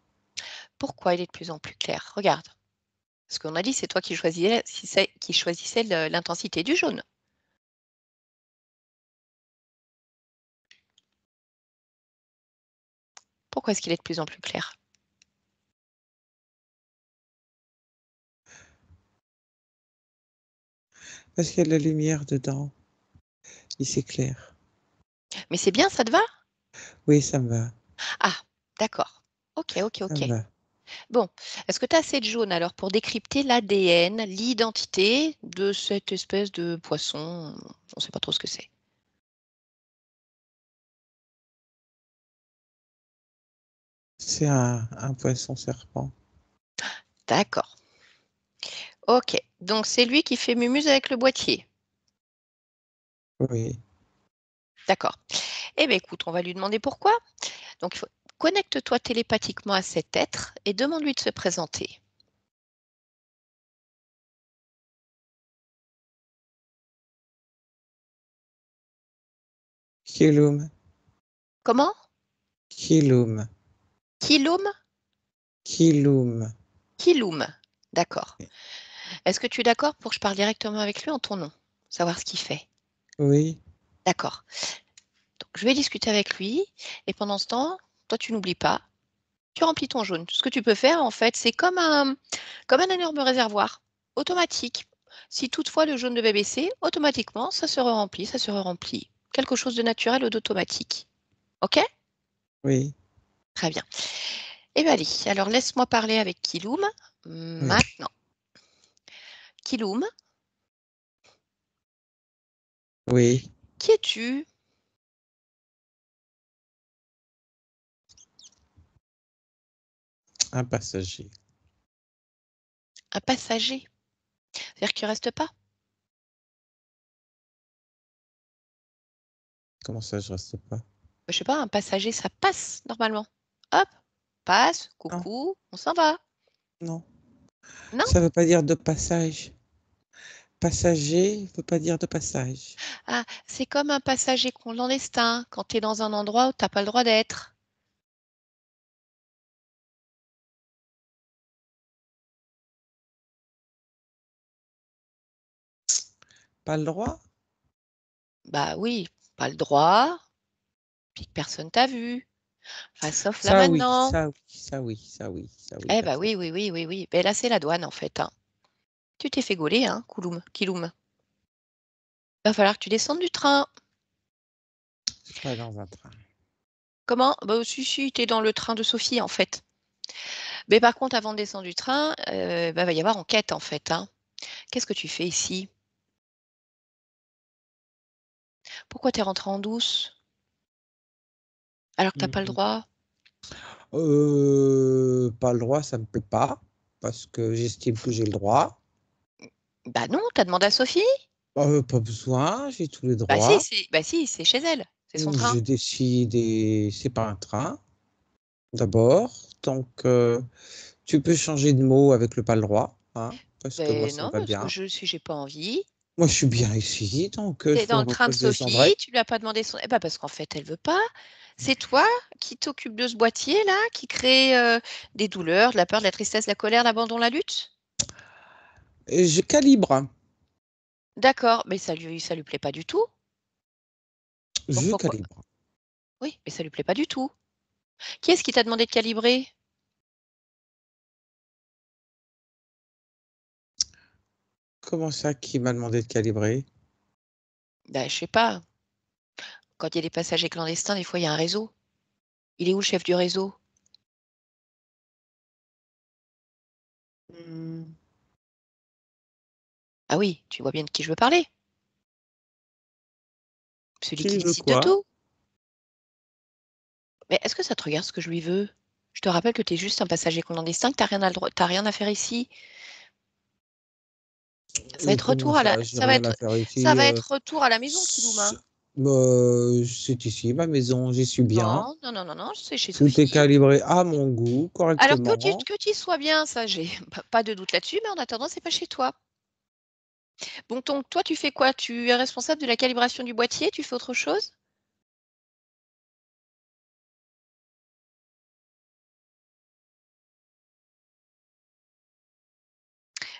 Pourquoi il est de plus en plus clair? Regarde. Ce qu'on a dit, c'est toi qui choisissais l'intensité du jaune. Pourquoi est-ce qu'il est de plus en plus clair? Parce qu'il y a de la lumière dedans. Il s'éclaire. Mais c'est bien, ça te va? Oui, ça me va. Ah, d'accord. Ok, ok, Ça me ok. va. Bon, est-ce que tu as assez de jaune alors pour décrypter l'ADN, l'identité de cette espèce de poisson? On ne sait pas trop ce que c'est. C'est un poisson serpent. D'accord. Ok, donc c'est lui qui fait mumuse avec le boîtier. Oui. D'accord. Eh bien, écoute, on va lui demander pourquoi. Donc, connecte-toi télépathiquement à cet être et demande-lui de se présenter. Kilum. Comment? Kilum. Kilum? Kilum. Kilum. D'accord. Est-ce que tu es d'accord pour que je parle directement avec lui en ton nom? Savoir ce qu'il fait. Oui. D'accord. Donc, je vais discuter avec lui et pendant ce temps, toi, tu n'oublies pas, tu remplis ton jaune. Ce que tu peux faire, en fait, c'est comme un énorme réservoir automatique. Si toutefois le jaune devait baisser, automatiquement, ça se remplit, ça se remplit. Quelque chose de naturel ou d'automatique. OK? Oui. Très bien. Eh bien, allez, alors laisse-moi parler avec Kiloum Oui. maintenant. Kiloum, Oui, Qui es-tu? un passager. Un passager. C'est-à-dire que tu restes pas? Comment ça, je reste pas? Je sais pas, un passager, ça passe normalement. Hop, passe, Non, coucou, on s'en va. non. Non? Ça veut pas dire de passage. Passager veut pas dire de passage. Ah, c'est comme un passager clandestin quand tu es dans un endroit où tu n'as pas le droit d'être. Pas le droit? Bah oui, pas le droit, puis que personne t'a vu. Enfin, sauf là Ça oui, maintenant. ça oui, ça oui, ça oui, ça oui, Eh bah personne. oui, oui, oui, oui, oui. Ben là, c'est la douane en fait, hein. Tu t'es fait gauler, hein, Kouloum, Kiloum. Va falloir que tu descendes du train. Je suis pas dans un train. Comment? Bah si, t'es dans le train de Sophie en fait. Mais par contre, avant de descendre du train, bah, va y avoir enquête en fait, hein. Qu'est-ce que tu fais ici? Pourquoi t'es rentré en douce? Alors que t'as pas le Mmh. droit? Pas le droit, ça me plaît pas, parce que j'estime que j'ai le droit. Bah non, t'as demandé à Sophie? Pas besoin, j'ai tous les Bah droits. si, c'est chez elle. C'est son train. Je décide et c'est pas un train, d'abord. Donc, tu peux changer de mot avec le pas le droit, hein, parce que moi, Ben ça me non, va parce que bien. si j'ai pas envie. Moi, je suis bien ici, donc T'es dans le train de je descendrai. Sophie, tu lui as pas demandé son. Eh ben parce qu'en fait, elle veut pas. C'est toi qui t'occupes de ce boîtier là, qui crée des douleurs, de la peur, de la tristesse, de la colère, l'abandon, la lutte? Et je calibre, D'accord, mais ça lui plaît pas du tout. Donc je pourquoi? calibre. Oui, mais ça lui plaît pas du tout. Qui est-ce qui t'a demandé de calibrer? Comment ça, qui m'a demandé de calibrer? Ben je sais pas. Quand il y a des passagers clandestins, des fois il y a un réseau. Il est où le chef du réseau? Hmm, Ah oui, tu vois bien de qui je veux parler. Celui qui qui veut décide de quoi? tout. Mais est-ce que ça te regarde ce que je lui veux? Je te rappelle que tu es juste un passager clandestin, que t'as rien à faire ici. Ça va être Comment retour à la, ça, j'ai rien à faire ça ici? va être retour à la maison, C'est Kilouma. c'est ici, ma maison, j'y suis bien. Non, non, non, non, non, c'est chez Tout est Sophie. calibré à mon goût, Alors correctement. que tu y sois bien, ça, j'ai pas de doute là-dessus, mais en attendant, c'est pas chez toi. Bon, donc, toi, tu fais quoi? Tu es responsable de la calibration du boîtier? Tu fais autre chose?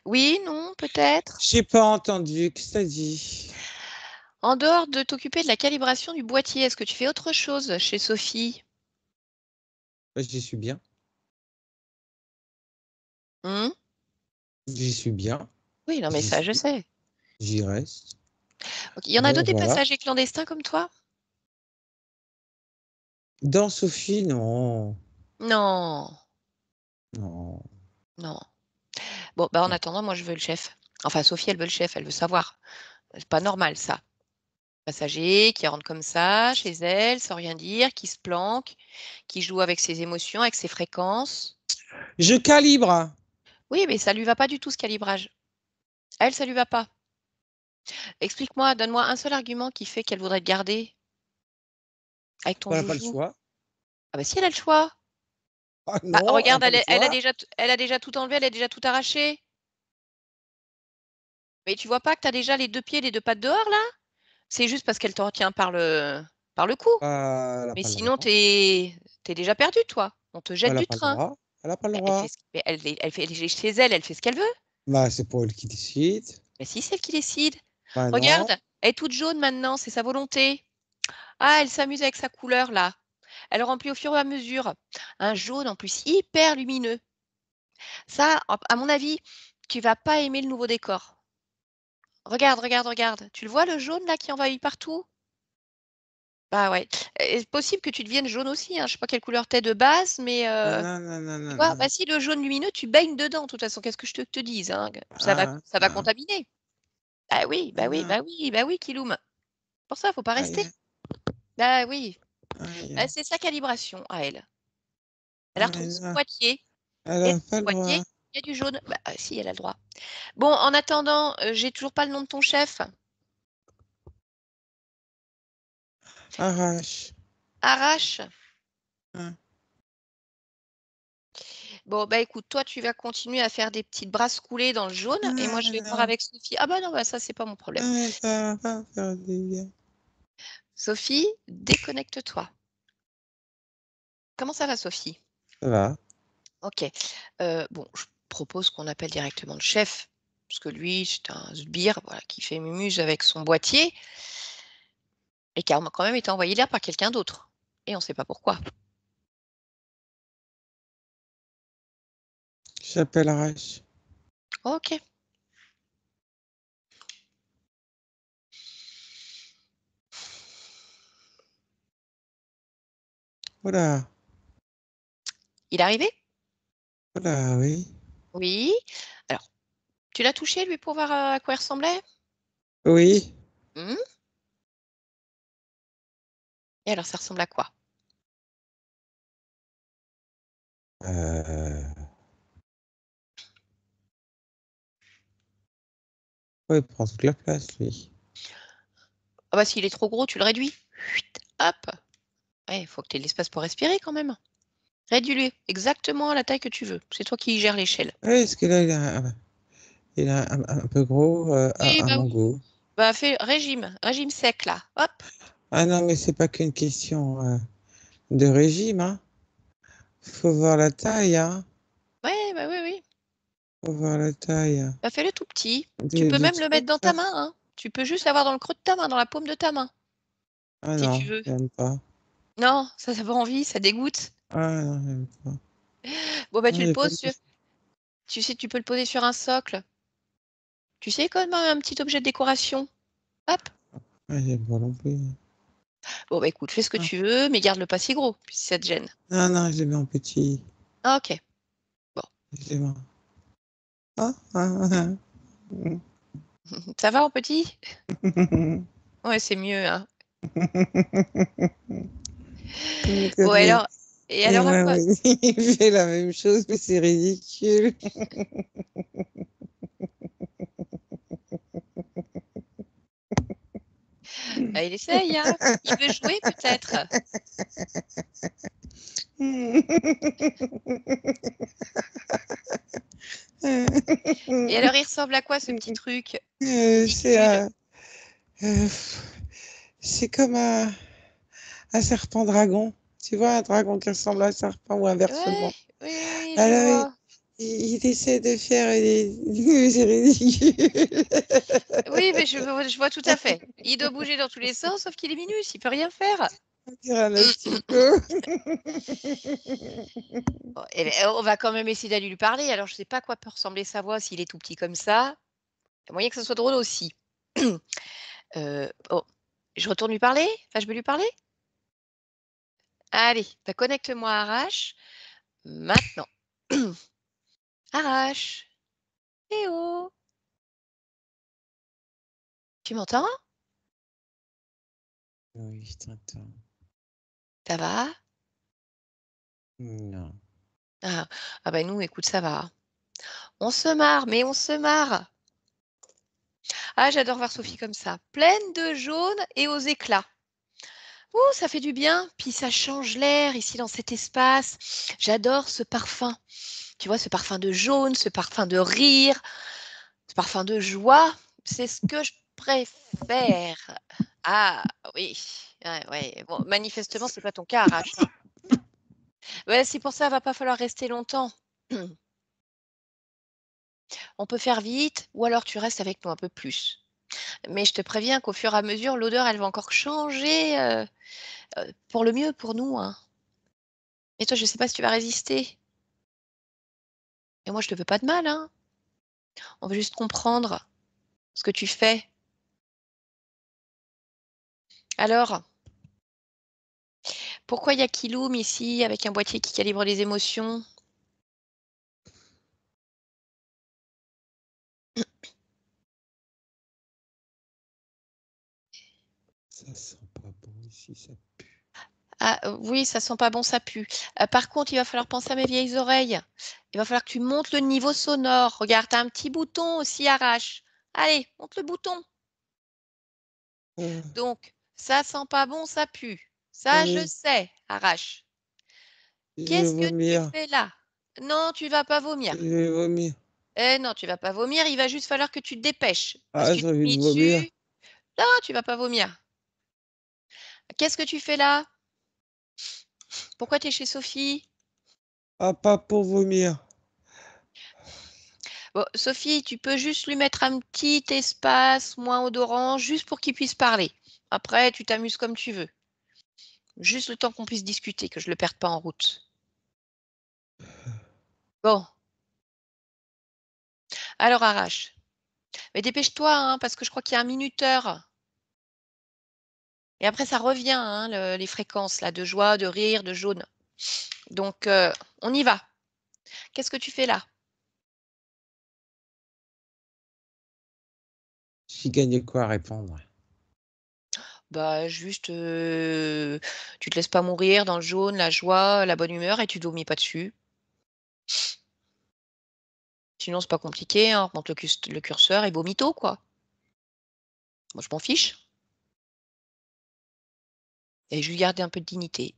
Oui, non, peut-être. J'ai pas entendu, qu'est-ce que t'as dit? En dehors de t'occuper de la calibration du boîtier, est-ce que tu fais autre chose chez Sophie? Bah, j'y suis bien. Hmm. J'y suis bien. Oui, non, mais J'y ça, je suis. sais. J'y reste. Ok, il y en a Bon, d'autres des voilà. passagers clandestins comme toi? Dans Sophie, non. Non, Non. non. Bon, bah en Non. attendant, moi je veux le chef. Enfin, Sophie, elle veut le chef, elle veut savoir. C'est pas normal ça. Passager qui rentre comme ça chez elle, sans rien dire, qui se planque, qui joue avec ses émotions, avec ses fréquences. Je calibre. Oui, mais ça lui va pas du tout ce calibrage. À elle, ça lui va pas. Explique-moi, donne-moi un seul argument qui fait qu'elle voudrait te garder avec ton On n'a pas le joujou. choix. Ah bah si elle a le choix. Ah Bah non, on n'a regarde, pas le choix. elle a déjà tout enlevé, elle a déjà tout arraché. Mais tu vois pas que tu as déjà les deux pieds, les deux pattes dehors là? C'est juste parce qu'elle te retient par le cou. Elle n'a Mais pas le sinon, droit. t'es déjà perdu, toi. On te jette Elle n'a du pas le train. droit. Elle n'a pas le Mais droit. elle est chez elle, elle fait ce qu'elle veut. Bah, c'est pas elle qui décide. Mais si, c'est elle qui décide. Bah Regarde, non. elle est toute jaune maintenant, c'est sa volonté. Ah, elle s'amuse avec sa couleur, là. Elle remplit au fur et à mesure. Un jaune en plus hyper lumineux. Ça, à mon avis, tu vas pas aimer le nouveau décor. Regarde, regarde, regarde. Tu le vois, le jaune là qui envahit partout? Bah ouais. C'est possible que tu deviennes jaune aussi, hein. Je sais pas quelle couleur t'es de base, mais Non, non, non, non, tu non, vois, non. bah si le jaune lumineux, tu baignes dedans, de toute façon, qu'est-ce que je te dise, hein? Ah, Ça va ah, contaminer. Ah oui, bah oui, non. bah oui, bah oui, Kiloum. Pour ça, il ne faut pas Aïe, rester. Bah oui, aïe, c'est sa calibration à elle. Elle a retrouvé son aïe, boîtier. elle Et a dans pas son le boîtier, droit. il y a du jaune. Bah si, elle a le droit. Bon, en attendant, j'ai toujours pas le nom de ton chef. Arrache. Arrache. Hein. Bon, bah écoute, toi, tu vas continuer à faire des petites brasses coulées dans le jaune et moi, je vais voir Ah, avec Sophie. Ah bah non, bah ça, c'est pas mon problème. ça va pas faire du bien. Sophie, déconnecte-toi. Comment ça va, Sophie? Ça va. Ok. Bon, je propose qu'on appelle directement le chef, parce que lui, c'est un sbire, voilà, qui fait mumuse avec son boîtier et qui a quand même été envoyé là par quelqu'un d'autre. Et on ne sait pas pourquoi. J'appelle Arrache. Ok. Voilà. Il est arrivé? Voilà, oui. Oui. Alors, tu l'as touché, lui, pour voir à quoi il ressemblait? Oui. Hmm. Et alors, ça ressemble à quoi? Euh... Ouais, il prend toute la place, lui. Ah bah, s'il est trop gros, tu le réduis. Chut, hop. Ouais, il faut que tu aies de l'espace pour respirer quand même. Réduis-le exactement à la taille que tu veux. C'est toi qui gères l'échelle. Ouais, parce que là, il a un peu gros Oui, à bah mon oui. goût. Bah, fais régime sec là. Hop. Ah non, mais c'est pas qu'une question de régime, hein. Faut voir la taille, hein. Ouais, bah oui, oui. Faut voir la taille Bah, fais-le tout petit. Tu du, peux du même le mettre truc, dans ta là. main, hein. Tu peux juste l'avoir dans le creux de ta main, dans la paume de ta main, Ah si tu non, veux. j'aime pas. Non, ça n'a pas envie, ça dégoûte. Ah non, j'aime pas. Bon, bah, Non, tu le j'ai pas poses dit. sur... Tu sais, tu peux le poser sur un socle. Tu sais, comme un petit objet de décoration. Hop. Ah, j'aime pas non plus. Bon, bah écoute, fais ce que Ah. tu veux, mais garde-le pas si gros, si ça te gêne. Non, non, je les mets en petit. Ah, ok. Bon. Je les mets. Ah. Ça va en petit? Ouais, c'est mieux, hein. Bon, alors, et Et alors à moi quoi? aussi, il fait la même chose, mais c'est ridicule. Bah, il essaye, hein. Il veut jouer peut-être. Et alors, il ressemble à quoi ce petit truc C'est ridicule? euh, c'est comme un serpent dragon. Tu vois, un dragon qui ressemble à un serpent ou Ouais, inversement. oui, oui, oui, je Alors, vois. il essaie de faire des... C'est ridicule. Oui, mais je vois tout à fait. Il doit bouger dans tous les sens, sauf qu'il est minus, il peut rien faire. On dirait un asticot. Bon, on va quand même essayer d'aller lui parler. Alors, je sais pas à quoi peut ressembler sa voix s'il est tout petit comme ça. Il y a moyen que ce soit drôle aussi. Oh, je retourne lui parler? Enfin, je vais lui parler? Allez, bah, connecte-moi à Arrache maintenant. Arrache. Eh oh! Tu m'entends? Oui, je t'entends. Ça va? Non. Ah, ah bah nous, écoute, ça va. On se marre, mais on se marre. Ah, j'adore voir Sophie comme ça, pleine de jaune et aux éclats. Ouh, ça fait du bien, puis ça change l'air ici dans cet espace. J'adore ce parfum. Tu vois, ce parfum de jaune, ce parfum de rire, ce parfum de joie. C'est ce que je préfère. Ah oui, ouais, ouais. Bon, manifestement, c'est pas ton cas, Arrache, hein. Ouais, c'est pour ça, va pas falloir rester longtemps. On peut faire vite, ou alors tu restes avec nous un peu plus. Mais je te préviens qu'au fur et à mesure, l'odeur, elle va encore changer pour le mieux pour nous, hein. Et toi, je ne sais pas si tu vas résister. Et moi, je te veux pas de mal, hein. On veut juste comprendre ce que tu fais. Alors, pourquoi il y a Kiloum ici avec un boîtier qui calibre les émotions? Ça sent pas bon ici, ça pue. Ah oui, ça sent pas bon, ça pue. Par contre, il va falloir penser à mes vieilles oreilles. Il va falloir que tu montes le niveau sonore. Regarde, tu as un petit bouton aussi, arrache. Allez, monte le bouton. Donc, ça sent pas bon, ça pue. Ça, je sais, arrache. Je vais Qu'est-ce que tu vomir. fais là? Non, tu vas pas vomir. Je vais vomir. Eh non, tu vas pas vomir, il va juste falloir que tu te dépêches. Parce Ah, que tu j'ai t'es envie de mis vomir. dessus. Non, tu vas pas vomir. Qu'est-ce que tu fais là? Pourquoi tu es chez Sophie? Ah, pas pour vomir. Bon, Sophie, tu peux juste lui mettre un petit espace moins odorant, juste pour qu'il puisse parler. Après, tu t'amuses comme tu veux. Juste le temps qu'on puisse discuter, que je ne le perde pas en route. Bon. Alors, arrache. Mais dépêche-toi, hein, parce que je crois qu'il y a un minuteur. Et après, ça revient, hein, les fréquences là, de joie, de rire, de jaune. Donc, on y va. Qu'est-ce que tu fais là? J'ai gagné quoi à répondre? Bah, juste, tu te laisses pas mourir dans le jaune, la joie, la bonne humeur et tu te vomis pas dessus. Sinon, c'est pas compliqué, hein, remonte le curseur et vomito, quoi. Moi, je m'en fiche. Et juste garder un peu de dignité.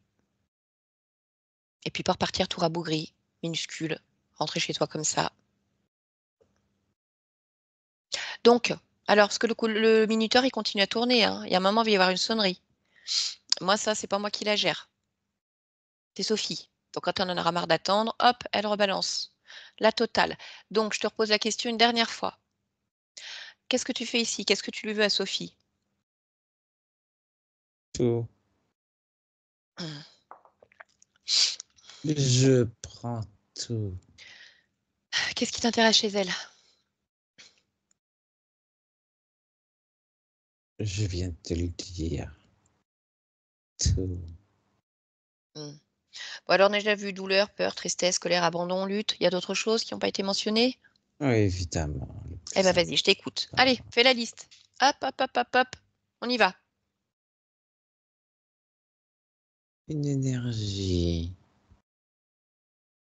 Et puis pas repartir tout rabougri, minuscule, rentrer chez toi comme ça. Donc, alors, parce que le minuteur, il continue à tourner, hein. Il y a un moment, il va y avoir une sonnerie. Moi, ça, c'est pas moi qui la gère. C'est Sophie. Donc, quand on en aura marre d'attendre, hop, elle rebalance. La totale. Donc, je te repose la question une dernière fois. Qu'est-ce que tu fais ici? Qu'est-ce que tu lui veux à Sophie? Tout. Hum. Je prends tout. Qu'est-ce qui t'intéresse chez elle? Je viens de te le dire. Tout. Bon, alors, on a déjà vu douleur, peur, tristesse, colère, abandon, lutte. Il y a d'autres choses qui n'ont pas été mentionnées? Oui, évidemment. Le Eh plus ben, vas-y, je t'écoute. important. Allez, fais la liste. Hop, hop, hop, hop, hop. On y va. Une énergie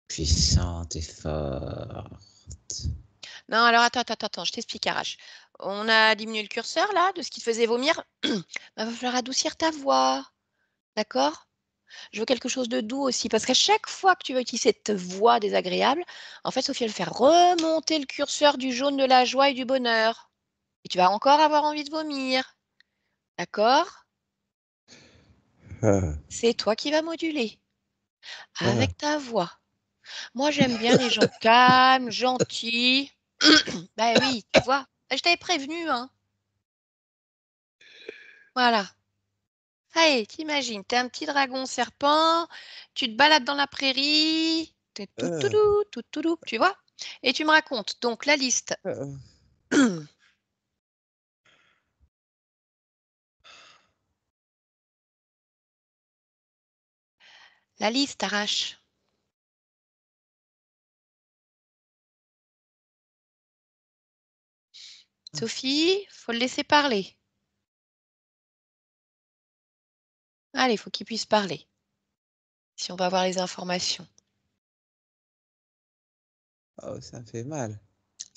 puissante et forte. Non, alors attends, je t'explique, Arrache. On a diminué le curseur là, de ce qui te faisait vomir. Il va falloir adoucir ta voix. D'accord? Je veux quelque chose de doux aussi, parce qu'à chaque fois que tu vas utiliser cette voix désagréable, en fait, Sophie, elle va faire remonter le curseur du jaune de la joie et du bonheur. Et tu vas encore avoir envie de vomir. D'accord? Ah, C'est toi qui vas moduler ah, avec ta voix. Moi, j'aime bien les gens calmes, gentils. Ben oui, tu vois. Je t'avais prévenu, hein. Voilà. Allez, t'imagines, t'es un petit dragon serpent, tu te balades dans la prairie, t'es ah, tout toudou, tu vois? Et tu me racontes donc la liste. ah. La liste, arrache. Sophie, faut le laisser parler. Allez, faut qu'il puisse parler. Si on va avoir les informations. Oh, ça me fait mal.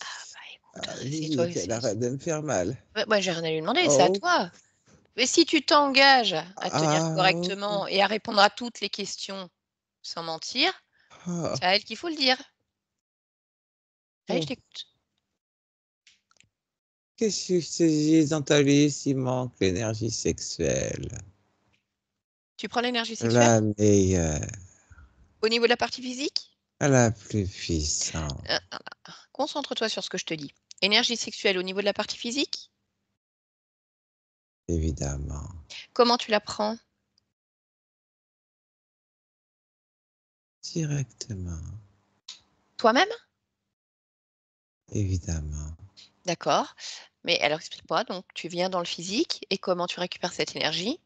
Ah bah écoute, Ah, c'est toi. oui, qu'elle arrête de me faire mal. Ouais, j'ai rien à lui demander, c'est à Oh, toi. Mais si tu t'engages à tenir ah, correctement et à répondre à toutes les questions sans mentir, ah, c'est à elle qu'il faut le dire. Allez, je oh. t'écoute. Qu'est-ce que c'est dans ta liste? Il manque l'énergie sexuelle. Tu prends l'énergie sexuelle? La meilleure, Au niveau de la partie physique? la plus puissante, Heu, concentre-toi sur ce que je te dis. Énergie sexuelle au niveau de la partie physique? évidemment. Comment tu la prends? Directement, Toi-même? évidemment. D'accord. Mais alors explique-moi, donc tu viens dans le physique et comment tu récupères cette énergie?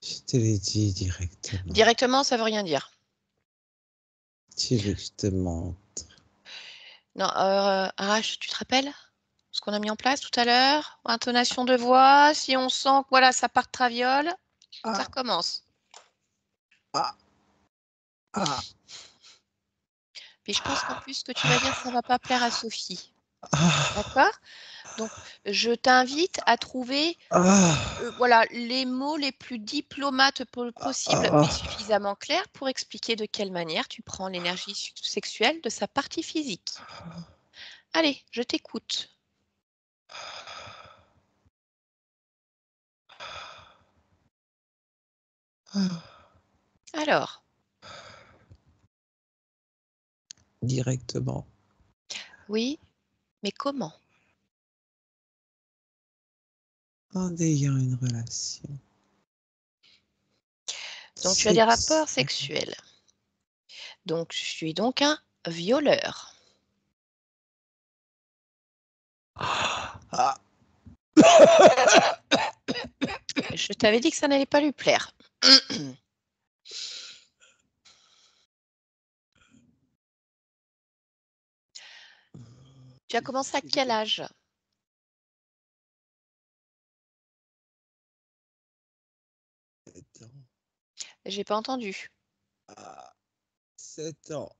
Je te l'ai dit directement. Directement, ça veut rien dire. Tu veux que je te montre? Non, Arrache, tu te rappelles? ce qu'on a mis en place tout à l'heure. Intonation de voix. Si on sent que voilà, ça part de traviole, ça recommence. Mais je pense qu'en plus, ce que tu vas dire, ça ne va pas plaire à Sophie. D'accord? Donc, je t'invite à trouver voilà, les mots les plus diplomates possibles, mais suffisamment clairs pour expliquer de quelle manière tu prends l'énergie sexuelle de sa partie physique. Allez, je t'écoute. Alors, Directement. oui, mais comment? En ayant une relation. Donc, tu as des rapports sexuels. Donc, je suis donc un violeur. Je t'avais dit que ça n'allait pas lui plaire. Tu as commencé à quel âge? 7 ans. J'ai pas entendu. 7 ans.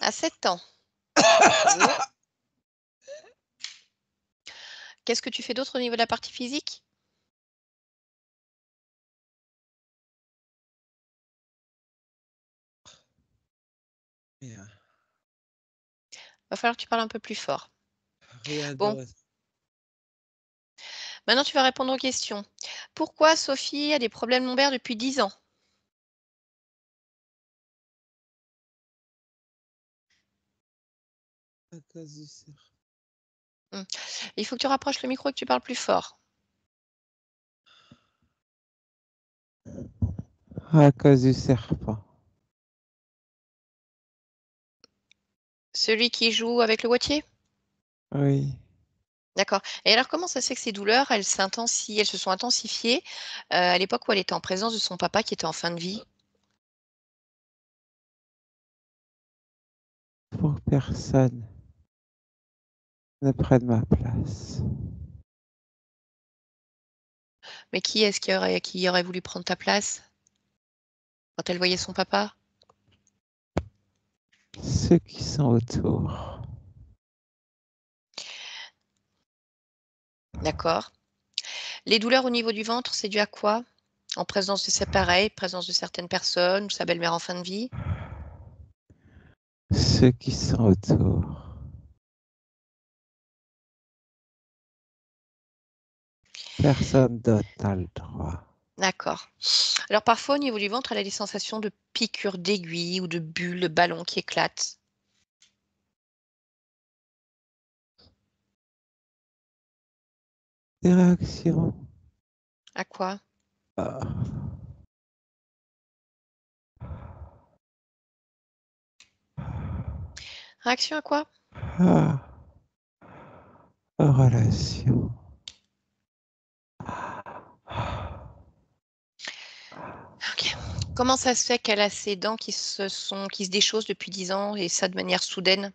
À 7 ans. Qu'est-ce que tu fais d'autre au niveau de la partie physique? Rien. Va falloir que tu parles un peu plus fort. Rien de Bon, maintenant tu vas répondre aux questions. Pourquoi Sophie a des problèmes lombaires depuis 10 ans? à cause du cerf. Il faut que tu rapproches le micro et que tu parles plus fort. À cause du serpent. Celui qui joue avec le boîtier? Oui. D'accord. Et alors, comment ça se fait que ces douleurs, elles se sont intensifiées à l'époque où elle était en présence de son papa qui était en fin de vie? Pour que personne ne prenne ma place. Mais qui est-ce qui aurait voulu prendre ta place quand elle voyait son papa? Ceux qui sont autour. D'accord. Les douleurs au niveau du ventre, c'est dû à quoi? En présence de ses pareils, présence de certaines personnes, ou sa belle-mère en fin de vie? Ceux qui sont autour. Personne d'autre n'a le droit. D'accord. Alors parfois, au niveau du ventre, elle a des sensations de piqûres d'aiguilles ou de bulles, de ballons qui éclatent. Des réactions. À quoi? Ah. Réaction à quoi? Ah. Relation. Ok. Comment ça se fait qu'elle a ses dents qui se déchaussent depuis 10 ans et ça de manière soudaine?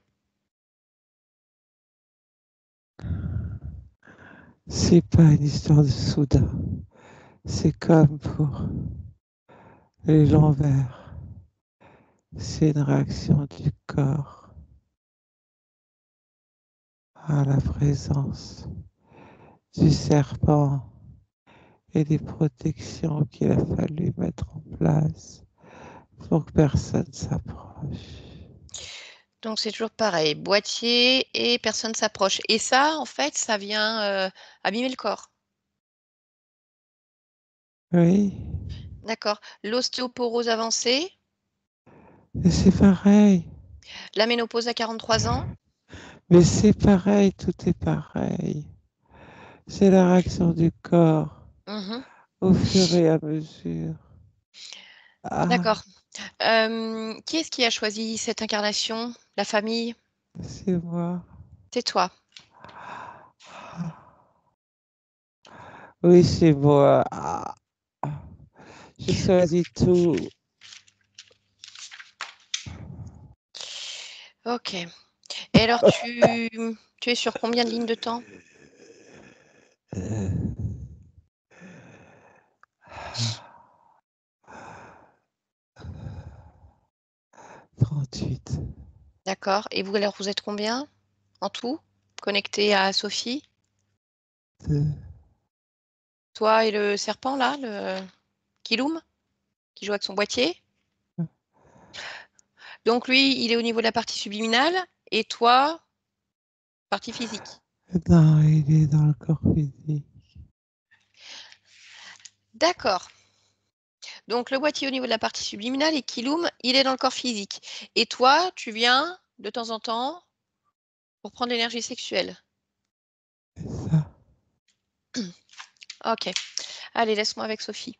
C'est pas une histoire de soudain. C'est comme pour les l'envers. C'est une réaction du corps à la présence du serpent et des protections qu'il a fallu mettre en place pour que personne s'approche. Donc c'est toujours pareil, boîtier et personne s'approche. Et ça, en fait, ça vient abîmer le corps. Oui, D'accord. L'ostéoporose avancée, mais c'est pareil. la ménopause à 43 ans. Mais c'est pareil, tout est pareil. C'est la réaction du corps Mhm. au fur et à mesure. Ah, D'accord. Qui est-ce qui a choisi cette incarnation? La famille? c'est moi. C'est toi. Oui, c'est moi. Ah, je choisis tout. Ok. Et alors, Tu es sur combien de lignes de temps? 38. D'accord. Et vous, alors, vous êtes combien en tout, connecté à Sophie? 2. Toi et le serpent, là, le Kiloum, qui joue avec son boîtier? Donc lui, il est au niveau de la partie subliminale et toi, partie physique. Non, il est dans le corps physique. D'accord. Donc le boîtier au niveau de la partie subliminale et Kiloum, il est dans le corps physique. Et toi, tu viens de temps en temps pour prendre l'énergie sexuelle. C'est ça. Ok. Allez, laisse-moi avec Sophie.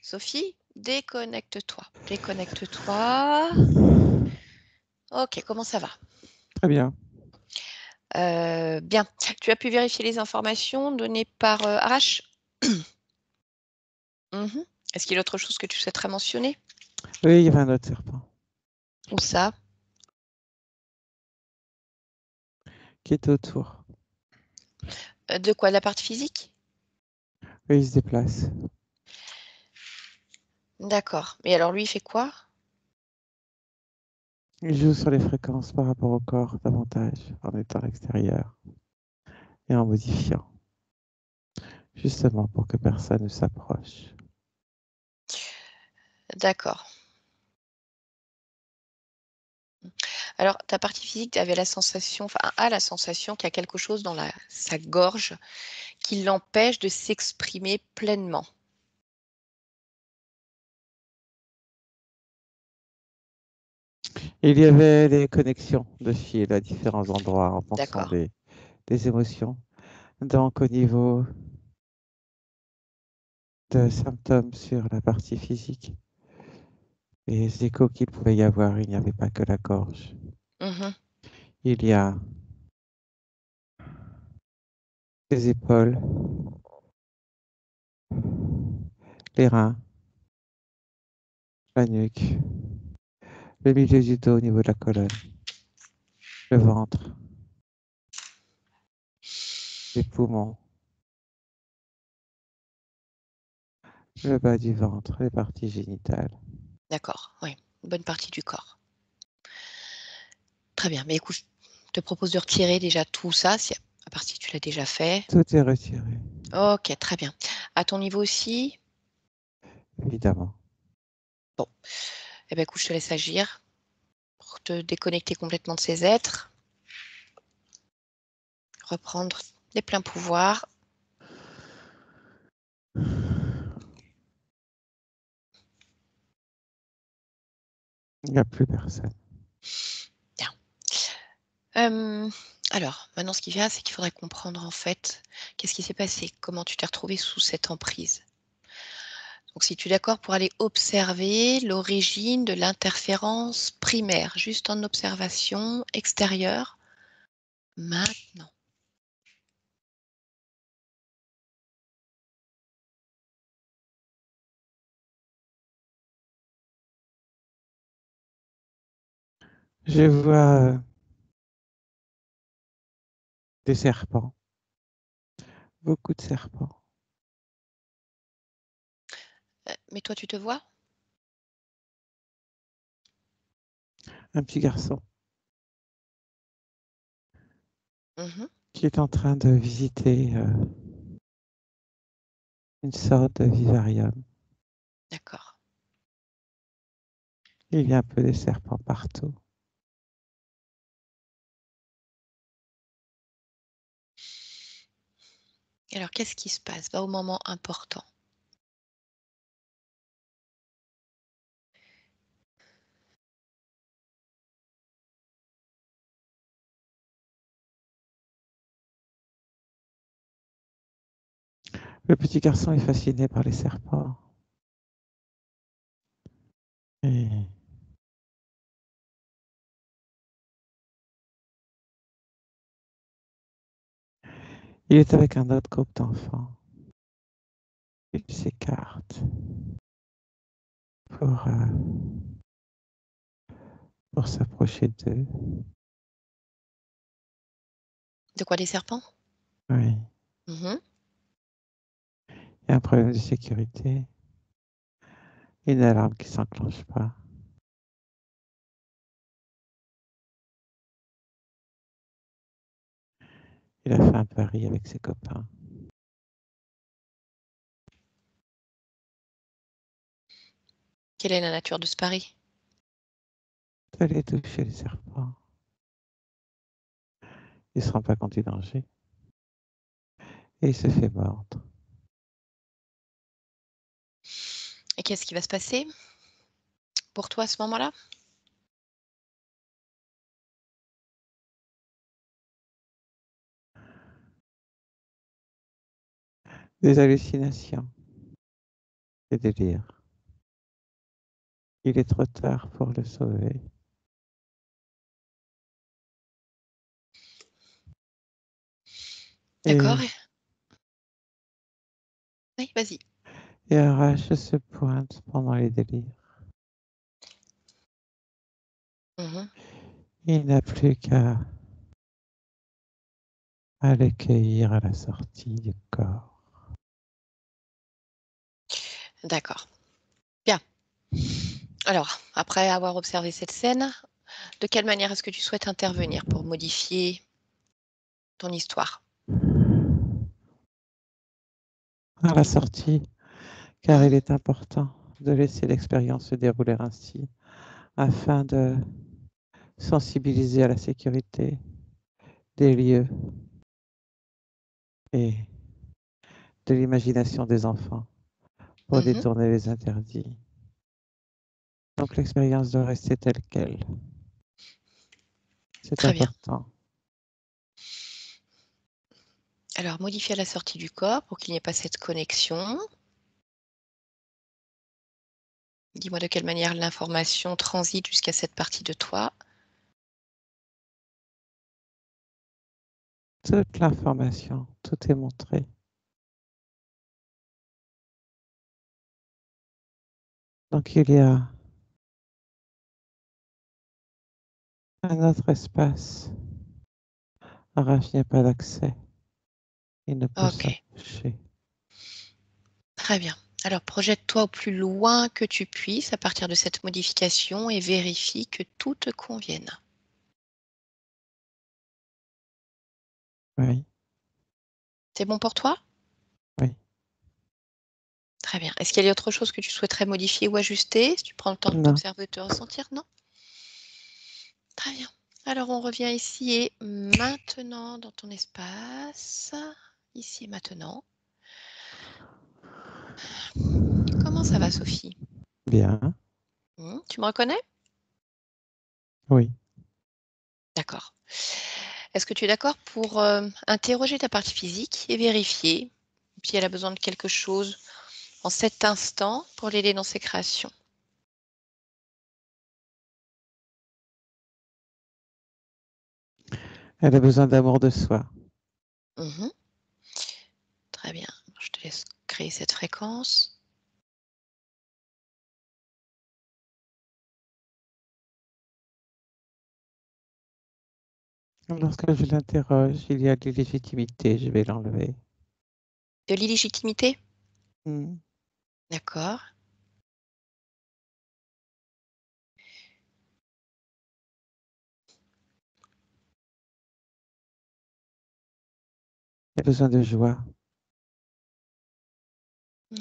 Sophie, déconnecte-toi. Déconnecte-toi. Ok, comment ça va? Très bien. Bien. Tu as pu vérifier les informations données par Arash? Mhm. Est-ce qu'il y a autre chose que tu souhaiterais mentionner? Oui, il y avait un autre serpent Où ça? qui est autour. De quoi? De la partie physique? Oui, il se déplace. D'accord. Mais alors lui, il fait quoi? Il joue sur les fréquences par rapport au corps davantage en étant à l'extérieur et en modifiant, justement pour que personne ne s'approche. D'accord. Alors, ta partie physique avait la sensation, enfin, a la sensation qu'il y a quelque chose dans sa gorge qui l'empêche de s'exprimer pleinement. Il y avait des connexions de fils à différents endroits en fonction D'accord. des émotions. Donc, au niveau de symptômes sur la partie physique, les échos qu'il pouvait y avoir, il n'y avait pas que la gorge. Mhm. Il y a les épaules, les reins, la nuque, le milieu du dos au niveau de la colonne, le ventre, les poumons, le bas du ventre, les parties génitales. D'accord. Oui. Une bonne partie du corps. Très bien. Mais écoute, je te propose de retirer déjà tout ça, si, à part si tu l'as déjà fait. Tout est retiré, Ok, très bien. À ton niveau aussi? évidemment. Bon. Eh bien, écoute, je te laisse agir pour te déconnecter complètement de ces êtres. Reprendre les pleins pouvoirs. Il n'y a plus personne. Bien. Alors, maintenant, ce qui vient, c'est qu'il faudrait comprendre en fait qu'est-ce qui s'est passé, comment tu t'es retrouvé sous cette emprise. Donc, si tu es d'accord pour aller observer l'origine de l'interférence primaire, juste en observation extérieure, maintenant. Je vois des serpents, beaucoup de serpents. Mais toi, tu te vois? Un petit garçon Mhm. qui est en train de visiter une sorte de vivarium. D'accord. Il y a un peu de serpents partout. Alors, qu'est-ce qui se passe? Va au moment important. Le petit garçon est fasciné par les serpents. Et il est avec un autre groupe d'enfants. Il s'écarte pour, pour s'approcher d'eux. De quoi, des serpents? Oui. Mhm. Il y a un problème de sécurité. Une alarme qui ne s'enclenche pas. Il a fait un pari avec ses copains. Quelle est la nature de ce pari? D'aller toucher les serpents. Il ne se rend pas compte du danger. Et il se fait mordre. Et qu'est-ce qui va se passer pour toi à ce moment-là? Des hallucinations. Des délires. Il est trop tard pour le sauver. D'accord. Et, Oui, vas-y. et un rage se pointe pendant les délires. Mhm. Il n'a plus qu'à l'accueillir à la sortie du corps. D'accord. Bien. Alors, après avoir observé cette scène, de quelle manière est-ce que tu souhaites intervenir pour modifier ton histoire? À la sortie, car Mhm. il est important de laisser l'expérience se dérouler ainsi, afin de sensibiliser à la sécurité des lieux et de l'imagination des enfants pour Mhm. détourner les interdits. Donc l'expérience doit rester telle qu'elle. C'est Très bien. important. Alors, modifier à la sortie du corps pour qu'il n'y ait pas cette connexion. Dis-moi de quelle manière l'information transite jusqu'à cette partie de toi. Toute l'information, tout est montré. Donc il y a un autre espace. Arrache n'y a pas d'accès. Il ne peut Ok, s'approcher. très bien. Alors, projette-toi au plus loin que tu puisses à partir de cette modification et vérifie que tout te convienne. Oui, C'est bon pour toi? oui. Très bien. Est-ce qu'il y a autre chose que tu souhaiterais modifier ou ajuster? Si tu prends le temps de Non. t'observer et de te ressentir, non? Très bien. Alors, on revient ici et maintenant dans ton espace. Ici et maintenant. Comment ça va, Sophie? Bien. Tu me reconnais? Oui. D'accord. Est-ce que tu es d'accord pour interroger ta partie physique et vérifier si elle a besoin de quelque chose en cet instant pour l'aider dans ses créations? Elle a besoin d'amour de soi. Mhm. Très bien. Je te laisse créer cette fréquence. Lorsque je l'interroge, il y a de l'illégitimité. Je vais l'enlever. De l'illégitimité? Hmm. D'accord. Elle a besoin de joie.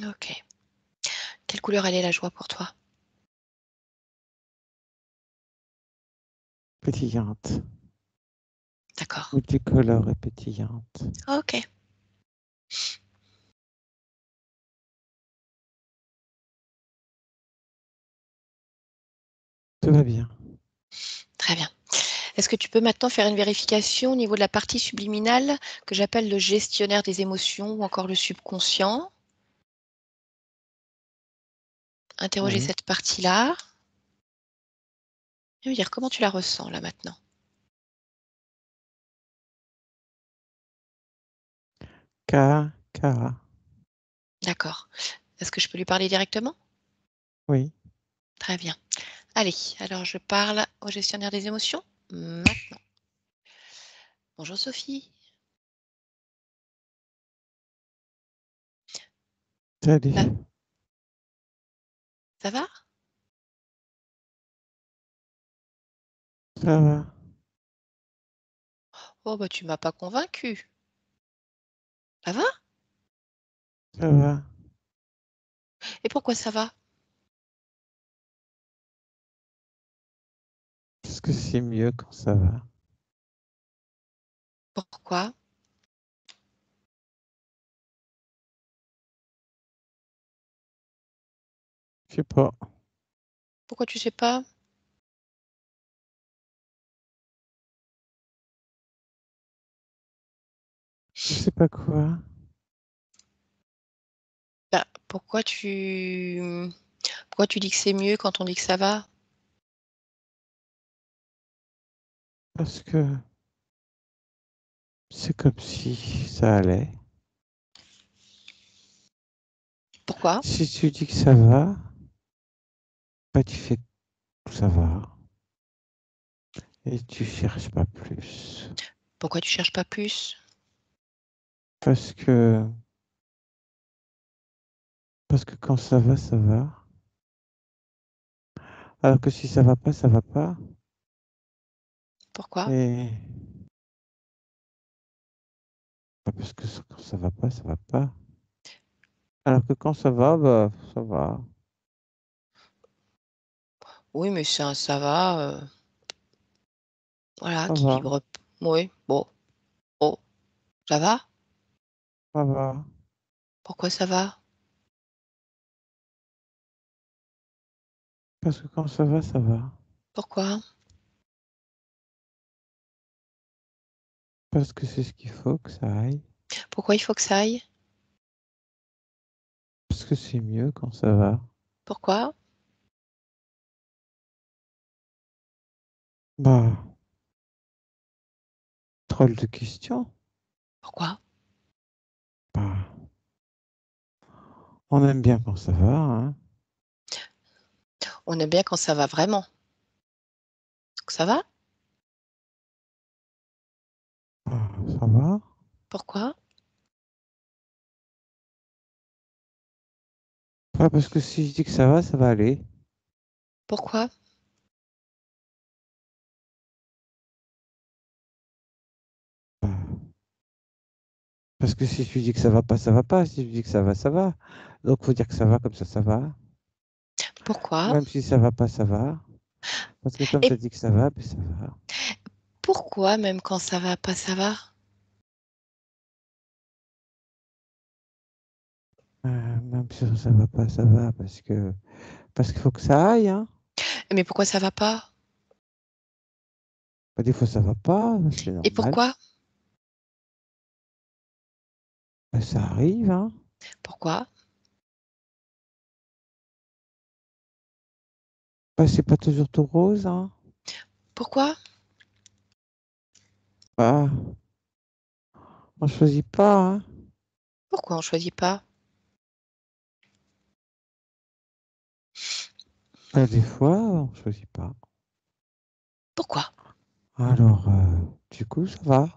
Ok. Quelle couleur elle est la joie pour toi? Pétillante. D'accord. Multicolore et pétillante. Ok. Tout va bien. Très bien. Est-ce que tu peux maintenant faire une vérification au niveau de la partie subliminale que j'appelle le gestionnaire des émotions ou encore le subconscient? Interroger Oui. cette partie-là. Et me dire comment tu la ressens là maintenant. K. D'accord. Est-ce que je peux lui parler directement? Oui. Très bien. Allez, alors je parle au gestionnaire des émotions maintenant. Bonjour Sophie. Salut. Ah. Ça va? Ça va, Oh, bah, tu m'as pas convaincu. Ça va? ça va. Et pourquoi ça va? Parce que c'est mieux quand ça va. Pourquoi? Je sais pas. Pourquoi tu sais pas? Je sais pas quoi. Bah, pourquoi tu dis que c'est mieux quand on dit que ça va? Parce que c'est comme si ça allait. Pourquoi? Si tu dis que ça va, bah tu fais que ça va. Et tu cherches pas plus. Pourquoi tu cherches pas plus? Parce que, parce que quand ça va, ça va. Alors que si ça va pas, ça va pas. Pourquoi? Et bah, parce que quand ça va pas, ça va pas. Alors que quand ça va, bah ça va. Oui, mais ça va, voilà, Ça qui va, vibre. Oui, bon, oh, ça va? ça va. Pourquoi ça va? Parce que quand ça va, ça va. Pourquoi? Parce que c'est ce qu'il faut que ça aille. Pourquoi il faut que ça aille? Parce que c'est mieux quand ça va. Pourquoi? Bah, drôle de question. Pourquoi? Bah, on aime bien quand ça va, hein. On aime bien quand ça va vraiment. Donc ça va? Bah, ça va. Pourquoi? Pas parce que si je dis que ça va aller. Pourquoi? Bah, parce que si je dis que ça va pas, ça va pas. Si je dis que ça va, ça va. Donc, faut dire que ça va comme ça va. Pourquoi? Même si ça va pas, ça va. Parce que comme tu Et as dit que ça va, ben ça va. pourquoi même quand ça va pas, ça va? Même si ça va pas, ça va. Parce qu'il faut que ça aille, hein. Mais pourquoi ça va pas? Bah, des fois, ça va pas. C'est Et normal. pourquoi? Bah, ça arrive, hein. Pourquoi? Bah, c'est pas toujours tout rose, hein. Pourquoi? Bah, on choisit pas, hein. Pourquoi on choisit pas? Bah, des fois, on choisit pas. Pourquoi? Alors, du coup, ça va.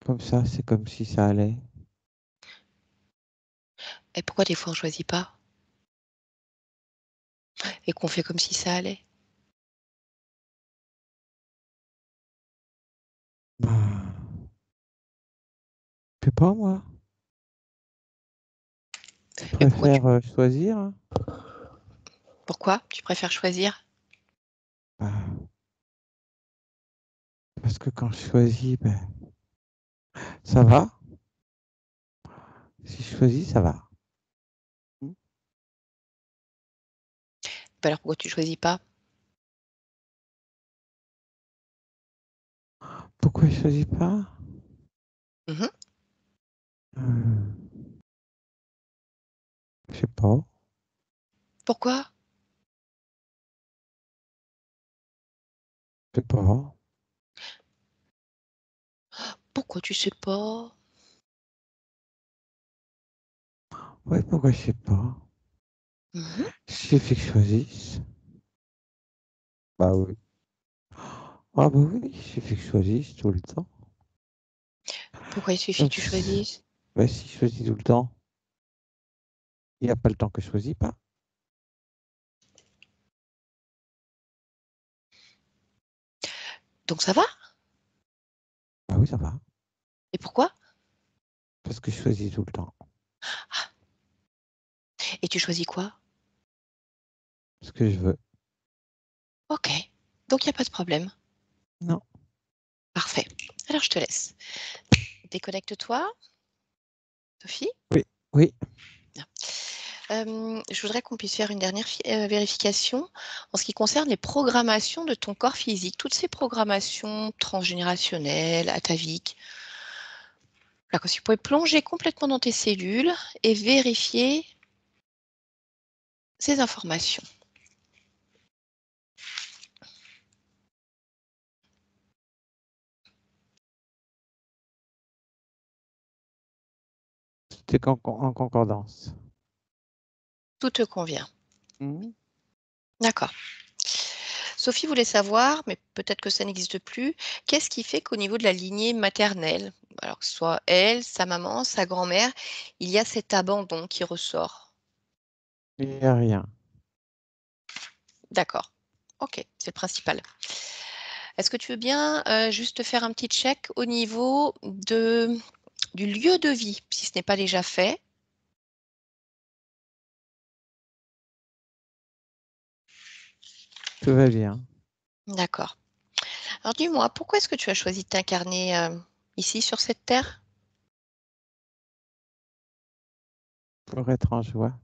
Comme ça, c'est comme si ça allait. Et pourquoi des fois on choisit pas? Et qu'on fait comme si ça allait? Bah, je sais pas, moi. Je Et pourquoi tu préfère choisir, hein. pourquoi tu préfères choisir? Bah, parce que quand je choisis, ben, ça va. Si je choisis, ça va. Bah alors pourquoi tu choisis pas? Pourquoi je choisis pas? Mmh. Euh, je sais pas. Pourquoi? Je sais pas. Pourquoi tu sais pas? Ouais, pourquoi je sais pas? Mmh. Il suffit que je choisisse. Bah oui. Ah bah oui, il suffit que je choisisse tout le temps. Pourquoi il suffit Donc, que tu choisisses? bah si je choisis tout le temps. Il n'y a pas le temps que je choisis pas. Donc ça va? Ah oui, ça va. Et pourquoi? Parce que je choisis tout le temps. Et tu choisis quoi? Ce que je veux. Ok. Donc il n'y a pas de problème. Non. Parfait. Alors je te laisse. Déconnecte-toi, Sophie. Oui. Oui. Je voudrais qu'on puisse faire une dernière vérification en ce qui concerne les programmations de ton corps physique, toutes ces programmations transgénérationnelles, ataviques. Là, si tu pouvais plonger complètement dans tes cellules et vérifier ces informations. C'est en concordance. Tout te convient. Mmh. D'accord. Sophie voulait savoir, mais peut-être que ça n'existe plus, qu'est-ce qui fait qu'au niveau de la lignée maternelle, alors que ce soit elle, sa maman, sa grand-mère, il y a cet abandon qui ressort. Il n'y a rien. D'accord. Ok, c'est le principal. Est-ce que tu veux bien juste faire un petit check au niveau du lieu de vie, si ce n'est pas déjà fait? Tout va bien. D'accord. Alors dis-moi, pourquoi est-ce que tu as choisi de t'incarner ici sur cette terre? Pour être en joie.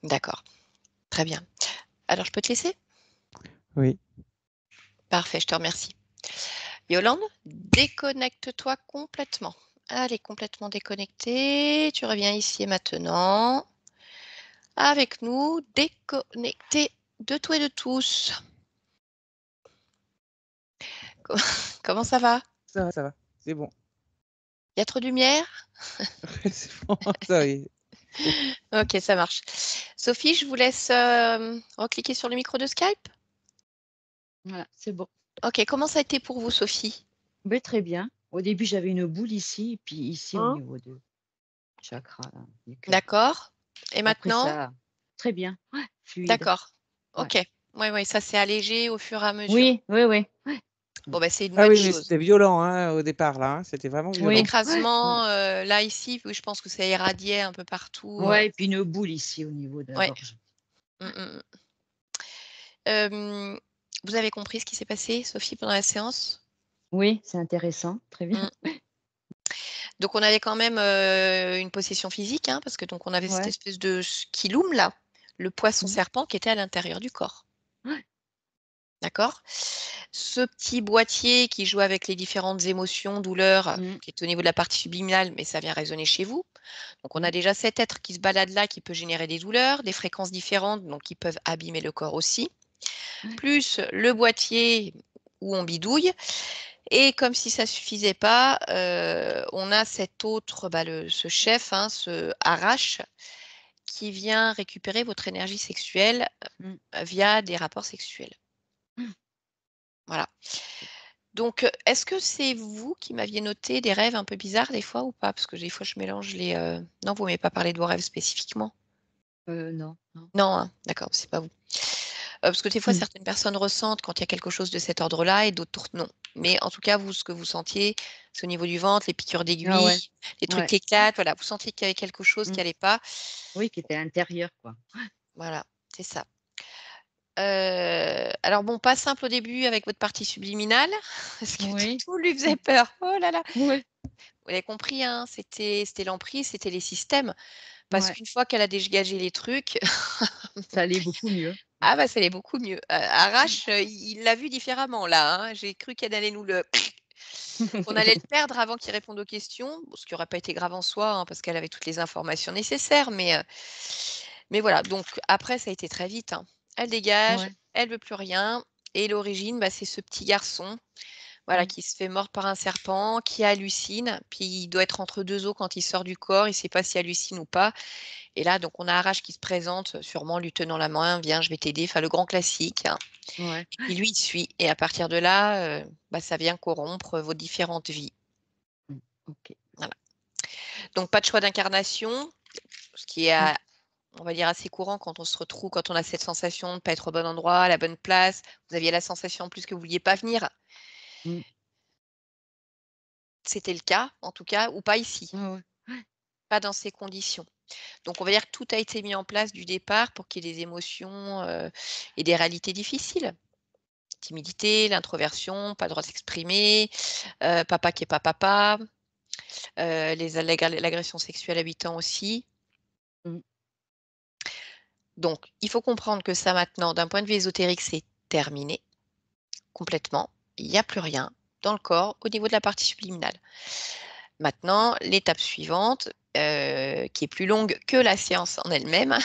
D'accord, très bien. Alors je peux te laisser? Oui. Parfait, je te remercie. Yolande, déconnecte-toi complètement. Allez, complètement déconnectée. Tu reviens ici et maintenant. Avec nous, déconnecté de tout et de tous. Comment ça va? Ça va. C'est bon. Il y a trop de lumière? C'est bon, ça y est. Ok, ça marche. Sophie, je vous laisse recliquer sur le micro de Skype. Voilà, c'est bon. Ok, comment ça a été pour vous, Sophie? Ben, très bien. Au début, j'avais une boule ici, puis ici au Hein? niveau de chakra là, du cœur. D'accord. Et Après maintenant? ça, très bien. Ouais, fluide. D'accord. Ouais. Ok. Oui, oui, ça s'est allégé au fur et à mesure. Oui, oui, oui. Ouais. Bon, ben, c'est une Ah bonne oui, mais chose. c'était violent hein, au départ, là. Hein. C'était vraiment violent. Oui, ouais, ouais. L'écrasement, là, ici, oui, je pense que ça irradiait un peu partout. Ouais, et puis une boule ici au niveau de la Ouais. gorge. Mm, mm, mm. Euh, vous avez compris ce qui s'est passé, Sophie, pendant la séance? Oui, c'est intéressant. Très bien. Mm. Donc, on avait quand même une possession physique, hein, parce que donc on avait cette Ouais. espèce de skilum là, le poisson Mhm. serpent qui était à l'intérieur du corps. Ouais. D'accord? Ce petit boîtier qui joue avec les différentes émotions, douleurs, Mhm. qui est au niveau de la partie subliminale, mais ça vient résonner chez vous. Donc, on a Mhm. déjà cet être qui se balade là, qui peut générer des douleurs, des fréquences différentes, donc qui peuvent abîmer le corps aussi. Ouais. Plus le boîtier où on bidouille. Et comme si ça suffisait pas, on a cet autre, ce chef, hein, ce arrache, qui vient récupérer votre énergie sexuelle Mhm. via des rapports sexuels. Mhm. Voilà. Donc, est-ce que c'est vous qui m'aviez noté des rêves un peu bizarres des fois ou pas? Parce que des fois, je mélange les. Non, vous ne m'avez pas parlé de vos rêves spécifiquement. Non, non. Non, hein, d'accord, c'est pas vous. Parce que des fois, Mhm. certaines personnes ressentent quand il y a quelque chose de cet ordre-là et d'autres non. Mais en tout cas, vous, ce que vous sentiez, c'est au niveau du ventre, les piqûres Ah d'aiguille, ouais, les trucs ouais. qui éclatent. Voilà, vous sentiez qu'il y avait quelque chose qui Mhm. n'allait pas. Oui, qui était intérieur, quoi. Voilà, c'est ça. Alors bon, pas simple au début avec votre partie subliminale, parce que Oui. tout lui faisait peur. Oh là là. Oui. Vous avez compris, hein, c'était l'emprise, c'était les systèmes. Parce Ouais. qu'une fois qu'elle a dégagé les trucs, Ça allait beaucoup mieux. ah bah ça allait beaucoup mieux. Arrache, il l'a vu différemment là, hein. J'ai cru qu'elle allait nous le qu'on allait le perdre avant qu'il réponde aux questions, bon, ce qui aurait pas été grave en soi, hein, parce qu'elle avait toutes les informations nécessaires, mais voilà, donc après ça a été très vite, hein. Elle dégage, Ouais. elle veut plus rien et l'origine, c'est ce petit garçon, voilà, Mhm. qui se fait mordre par un serpent, qui hallucine, puis il doit être entre 2 eaux quand il sort du corps, il sait pas s'il hallucine ou pas et là, donc on a Arrache qui se présente, sûrement lui tenant la main: «Viens, je vais t'aider», enfin le grand classique, hein. Ouais. Et puis lui, il suit et à partir de là, ça vient corrompre vos différentes vies. Mmh. OK. Voilà. Donc, pas de choix d'incarnation, ce qui est, Mm. on va dire, assez courant quand on se retrouve, quand on a cette sensation de ne pas être au bon endroit, à la bonne place. Vous aviez la sensation en plus que vous ne vouliez pas venir. Mm. C'était le cas, en tout cas, ou pas ici, Ouais, pas dans ces conditions. Donc, on va dire que tout a été mis en place du départ pour qu'il y ait des émotions et des réalités difficiles. Timidité, l'introversion, pas le droit de s'exprimer, papa qui n'est pas papa, l'agression sexuelle à 8 ans aussi. Mm. Donc, il faut comprendre que ça maintenant, d'un point de vue ésotérique, c'est terminé complètement. Il n'y a plus rien dans le corps au niveau de la partie subliminale. Maintenant, l'étape suivante, qui est plus longue que la séance en elle-même, Ouais,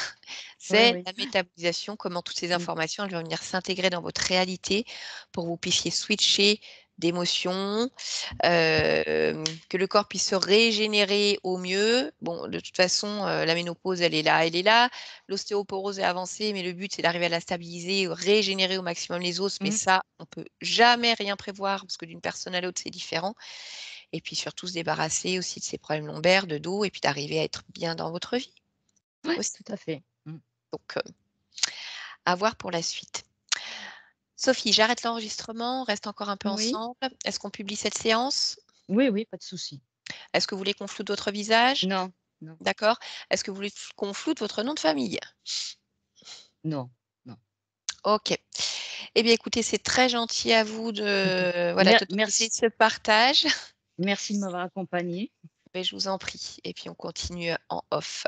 c'est oui. la métabolisation, comment toutes ces Mm. informations elles vont venir s'intégrer dans votre réalité pour que vous puissiez switcher d'émotions, que le corps puisse se régénérer au mieux. Bon, de toute façon, la ménopause, elle est là. L'ostéoporose est avancée, mais le but, c'est d'arriver à la stabiliser, régénérer au maximum les os. Mais Mm. ça, on ne peut jamais rien prévoir parce que d'une personne à l'autre, c'est différent. Et puis surtout, se débarrasser aussi de ces problèmes lombaires, de dos, et puis d'arriver à être bien dans votre vie Ouais, aussi. tout à fait. Mm. Donc, à voir pour la suite. Sophie, j'arrête l'enregistrement, on reste encore un peu Oui, ensemble. Est-ce qu'on publie cette séance? oui, oui, pas de souci. Est-ce que vous voulez qu'on floute votre visage? Non, non, D'accord. Est-ce que vous voulez qu'on floute votre nom de famille? non, non. OK. Eh bien, écoutez, c'est très gentil à vous de voilà, d'autoriser Merci, ce partage. merci de m'avoir accompagnée. Mais je vous en prie. Et puis, on continue en off.